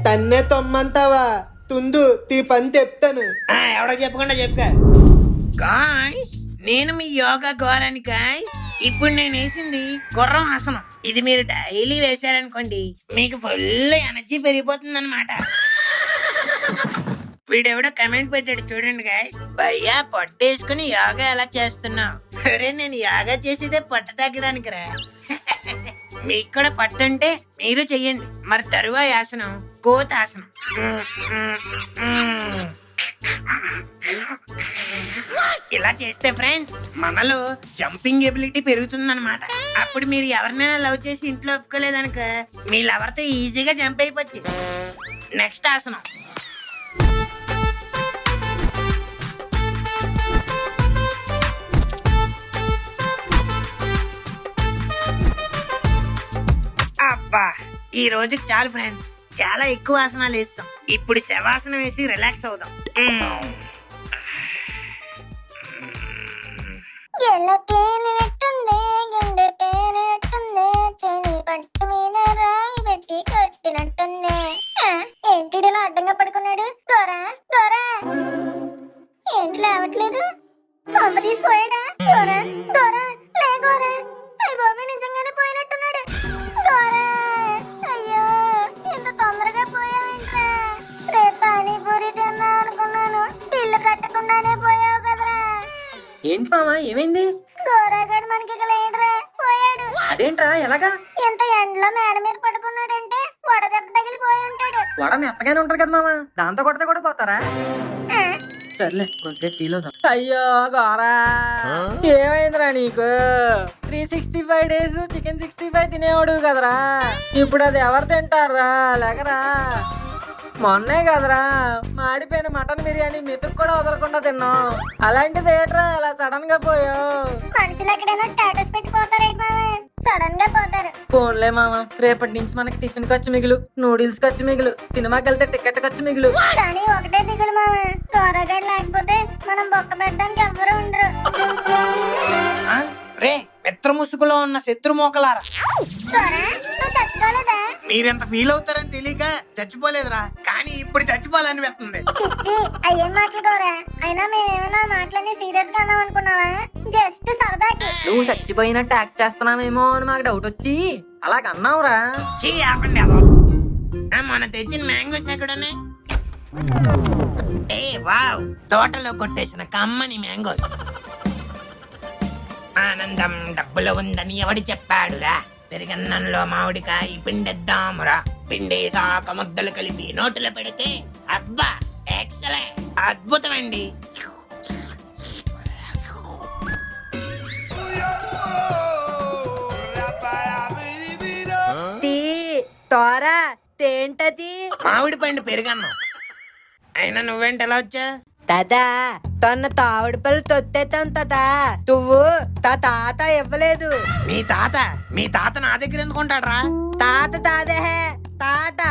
తన్నే తొమ్మంతావా? తుందు తీ పని చెప్తాను. ఎవడో చెప్పకుండా చెప్పుగా. గాయ్స్, నేను మీ యోగా గోరాని గాయ్స్. ఇప్పుడు నేను వేసింది గుర్రం ఆసనం. ఇది మీరు డైలీ వేసారనుకోండి, మీకు ఫుల్ ఎనర్జీ పెరిగిపోతుంది అనమాట. వీడెవడో కమెంట్ పెట్టాడు చూడండి గాయ్స్. భయ్యా పొట్టేసుకుని యోగా ఎలా చేస్తున్నావు? అరే నేను యోగా చేసేదే పొట్ట తగ్గడానికి రా. మీకు కూడా పట్టుంటే మీరు చెయ్యండి. మరి తరువాయి ఆసనం కోతాసనం. ఇలా చేస్తే ఫ్రెండ్స్ మనలో జంపింగ్ ఎబిలిటీ పెరుగుతుందన్నమాట. అప్పుడు మీరు ఎవరినైనా లవ్ చేసి ఇంట్లో ఒప్పుకోలేదనుక మీ లవర్తో ఈజీగా జంప్ అయిపోవచ్చు. నెక్స్ట్ ఆసనం. అబ్బా, ఈ రోజుకి చాలు ఫ్రెండ్స్, చాలా ఎక్కువ ఆసనాలు వేస్తాం. ఇప్పుడు శవాసనం వేసి రిలాక్స్ అవుదాం. గెలకేనట్టుంది, గుండె పేనట్టుంది, చెని పట్టు మీద రాయి పెట్టి కట్టినట్టుంది. ఏంటి ఇలా అడ్డంగా పడుకున్నాడు? దొరా దొరా, ఏంటి లేవట్లేదు? పంప తీసిపోయాడా? దొరా దొరా, లే గోరా. అయ్య బాబు, నిజంగానే పోయినట్టున్నాడు. దొరా, అయ్యో ఇంత తొందరగా పోయావేంట్రా? రేపు పానీపూరి తిన్నా అనుకున్నాను, ఇల్లు కట్టకుండానే పోయావు కదరా. ఏంటి మామ, ఏమైంది? గోరాగాడు మనకి ఇక లేడురా, పోయాడు. అదేంట్రా, ఎలాగా? ఇంత ఎండలో మేడ మీద పడుకున్నాడంటే వడదెబ్బ తగిలిపోయి ఉంటాడు. వడ మెత్తగానే ఉంటది కదా మామ, దాంతో కొడితే కూడా పోతారా? సర్లే, కొంచెం ఫీల్ అవుతాం. అయ్యో గోరా, ఏమైందిరా నీకు? 365 days చికెన్ 65 తినేవాడు కదరా, ఇప్పుడు అది ఎవరు తింటారా? లేకరా, మొన్నే కదరా మాడిపోయిన మటన్ బిర్యానీ మెతుకు కూడా వదలకుండా తిన్నాం. అలాంటిది ఏట్రా అలా సడన్ గా పోయావు? మనుషులు ఎక్కడైనా స్టేటస్ పెట్టిపోతారేంటి మామ? సడన్ గా పోతారు. ఫోన్లే మామ, రేపటి నుంచి మనకి టిఫిన్ ఖర్చు మిగులు, నూడిల్స్ ఖర్చు మిగులు, సినిమాకి వెళ్తే టికెట్ ఖర్చు మిగులు. కానీ ఒకటే దిగులు మామ, గోరాగాడు లేకపోతే మనం బొక్క పెట్టడానికి ఎవ్వరూ ఉండరు. రే మిత్ర ముసుగులో ఉన్న శత్రు మోకలారా, గోరా, నువ్వు చచ్చిపోలేదా? మీరెంత ఫీల్ అవుతారని తెలియక చచ్చిపోలేదురా, కానీ ఇప్పుడు చచ్చిపోవాలని వెళ్తుంది. చిచ్చి, అయ్యేం మాటలు గోరా. అయినా మేమేమైనా మాటలన్నీ సీరియస్ గా అన్నాం అనుకున్నావా? జస్ట్ సరదాకి. నువ్వు చచ్చిపోయినట్టు యాక్ట్ చేస్తున్నావేమో అని మాకు డౌట్ వచ్చి అలాగన్నావురా. చీ ఆపండి అదో. మన తెచ్చిన మ్యాంగోస్ ఎక్కడున్నాయి? ఏ వావ్, తోటలో కొట్టేసిన కమ్మని మ్యాంగోస్. ఆనందం డబ్బులో ఉందని ఎవడి చెప్పాడురా? పెరుగన్నంలో మామిడికాయ పిండేద్దామురా. పిండేసాక ముద్దలు కలిపి నోట్లో పెడితే అబ్బా ఎక్సలెంట్, అద్భుతమండి. తోరా తేంటది మామిడి పండు పెరుగన్నం. అయినా నువ్వేంటి ఎలా వచ్చా? తదా తన తావుడు పళ్ళు తొత్తేతాం తదా నువ్వు తాత ఇవ్వలేదు. మీ తాత నా దగ్గర ఎందుకుంటాడ్రా? తాత తాదే తాట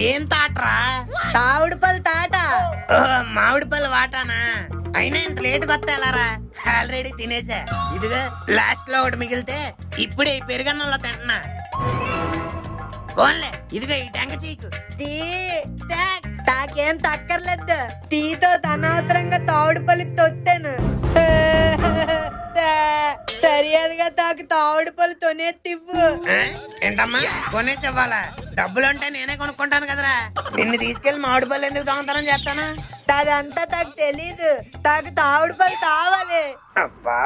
ఏం తాట్రా? తావుడు పళ్ళు తాట. మామిడి పళ్ళు వాటానా? అయినా ఇంత లేటుగా వస్తే ఎలారా? ఆల్రెడీ తినేసా. ఇదిగా లాస్ట్ లో ఒకటి మిగిలితే ఇప్పుడే ఈ పెరుగన్నంలో తింటున్నా. పోన్లే, ఇదిగో ఈ టెంక చీకు. తాకేం తక్కర్లేదు. తీతో అనవసరంగా తావుడు పళ్ళకి తొత్తాను. సరియాదుగా తాకు తావుడు పళ్ళు తొనేత్తివ్వు. ఏంటమ్మా కొనేసి ఇవ్వాలా? డబ్బులుంటే నేనే కొనుక్కుంటాను కదరా. నిన్ను తీసుకెళ్లి మామిడి పళ్ళు ఎందుకు దొంగతనం చేస్తానా? అదంతా నాకు తెలీదు. తాకు తావుడు పళ్ళు తావాలి. అబ్బా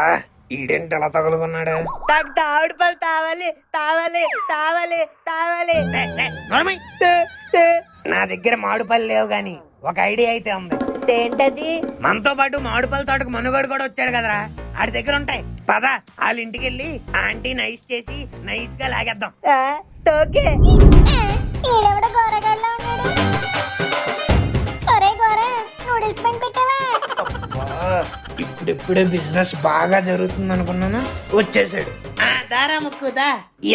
ఈడేంటి ఎలా తగులుకున్నాడు? నాకు తావుడు పళ్ళు తావాలి తావాలి తావాలి తావాలి. నా దగ్గర మామిడి పళ్ళు లేవు గాని ఒక ఐడియా అయితే ఉంది. ఏంటది? మనతో పాటు మామిడి పళ్ళ తోటకు మనుగోడు కూడా వచ్చాడు కదరా, ఆడి దగ్గర ఉంటాయి. పద వాళ్ళ ఇంటికి వెళ్ళి ఆంటీ నైస్ చేసి నైస్ గా లాగేద్దాం. ఓకే. ఈడెవడ గోరగాడిలో ఉన్నాడు. ఒరే గోర, నూడిల్స్ బండి పెట్టావా? ఇప్పుడిప్పుడే బిజినెస్ బాగా జరుగుతుంది అనుకున్నాను, వచ్చేసాడు. దారా ముక్కుదా,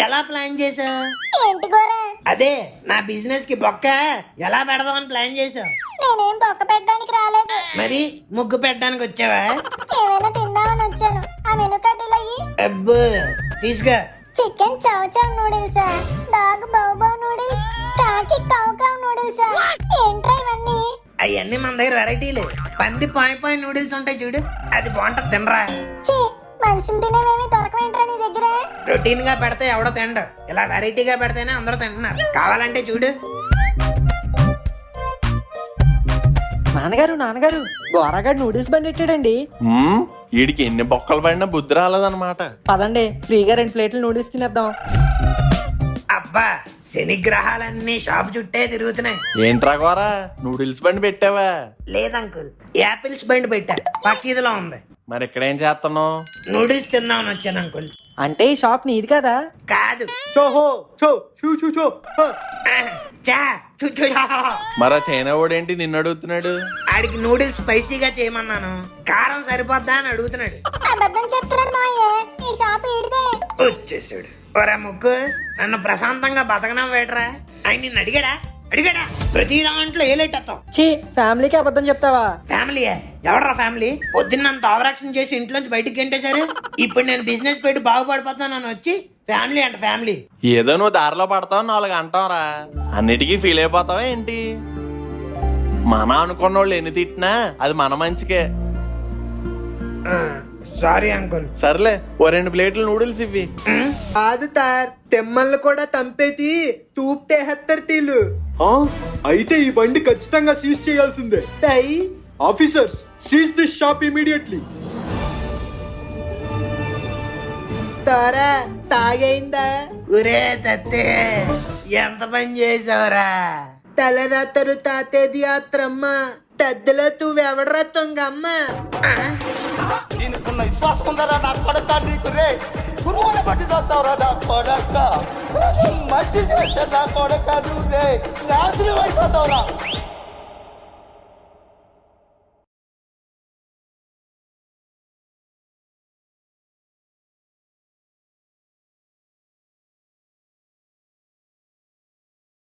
ఎలా ప్లాన్ చేసావు? ఏంటి గోర? అదే నా బిజినెస్ కి బొక్క ఎలా పెడదామని ప్లాన్ చేసావు. నేనేం బొక్క పెట్టడానికి రాలేదు. మరి ముగ్గు పెట్టడానికి వచ్చావా? ఏమైనా తిందామని వచ్చాను. ఆ మెనూ కార్డులు అయ్యి. అబ్బో తీసుగా. చికెన్ చావ్ చావ్ నూడిల్స్, డాగ్ బౌ బౌ నూడిల్స్, కాకి కౌ కౌ నూడిల్స్. ఏంట్రా ఇవన్నీ? అవన్నీ మన దగ్గర వెరైటీలు. పంది పాయ్ నూడిల్స్ ఉంటాయి చూడు, అది బాగుంటది, తినరా. ఛీ, మనుషులు తినేవేమి దొరకవేంట్రా నీ దగ్గర? రొటీన్ గా పెడితే ఎవడో తినడు, ఇలా వెరైటీగా పెడితేనే అందరూ తింటున్నారు. కావాలంటే చూడు. నాన్నగారు గోరగాడు నూడిల్స్ బండి పెట్టాడండి. వీడికి ఎన్ని బొక్కలు పడినా బుద్ధి రాలేదన్నమాట. పదండి, ఫ్రీగా 2 ప్లేట్లు నూడిల్స్ తినేద్దాం. అబ్బా శనిగ్రహాలన్నీ షాప్ చుట్టే తిరుగుతున్నాయి. ఏంట్రా గోరా నూడిల్స్ బండి పెట్టావా? లేదంకుల్, యాపిల్స్ బండి పెట్టా, పక్కీదిలో ఉంది. మరి ఇక్కడేం చేస్తున్నావు? నూడిల్స్ తిందామని వచ్చాను అంకుల్. అంటే ఈ షాప్ నీది కదా? కాదు. చా చూ చూ చా. మరా చైనా వాడేంటి నిన్ను అడుగుతున్నాడు? ఆడికి నూడిల్స్ స్పైసీగా చేయమన్నాను, కారం సరిపోద్దా అని అడుగుతున్నాడు. అబద్ధం చెప్తున్నాడు మాయే. ఈ షాప్ ఈడిదే. వచ్చేసాడు. ఒరే ముగ్గు, నన్ను ప్రశాంతంగా బతకడం వేటరా. ఆయన నిన్ను అడిగాడా? ప్రతి దాంట్లో ఏలేటత్తాం. ఛీ, ఫ్యామిలీకి అబద్ధం చెప్తావా? ఫ్యామిలీయే? ఎవడరా ఫ్యామిలీ? పొద్దున్నంత ఓవరాక్షన్ చేసి ఇంట్లోంచి బయటికి గంటేశారు. ఇప్పుడు నేను బిజినెస్ పెట్టి బాగుపడిపోతాను వచ్చి ఫ్యామిలీ అంట ఫ్యామిలీ. ఏదో నువ్వు దారిలో పడతావు 4 అంటావురా, అన్నిటికీ ఫీల్ అయిపోతావా ఏంటి? మన అనుకున్న వాళ్ళు ఎన్ని తిట్టినా అది మన మంచికే. Sorry uncle. సర్లే, ఓ 2 ప్లేట్లు నూడిల్స్ ఇవ్వి. కాదు తార్, తెమ్మల్ని కూడా తంపేతి తూప్తే హెత్తర్ తీలు. అయితే ఈ బండి ఖచ్చితంగా సీజ్ చేయాల్సిందే. Officers, seize this shop immediately. తారా తాగైందా? ఒరే తత్తే, ఎంత పని చేసావురా? తలరాతరు తాతేది ఆత్రమ్మ, తద్దలో తూవెవడరా తొంగమ్మ. దీనికున్న విశ్వాసం ఉందరా నా కొడక నీకు రే. గురువుని బట్టి చేస్తావురా నా కొడక. మంచి చేస్తా నా కొడక, నువ్వు రే నాశనం అయిపోతావురా.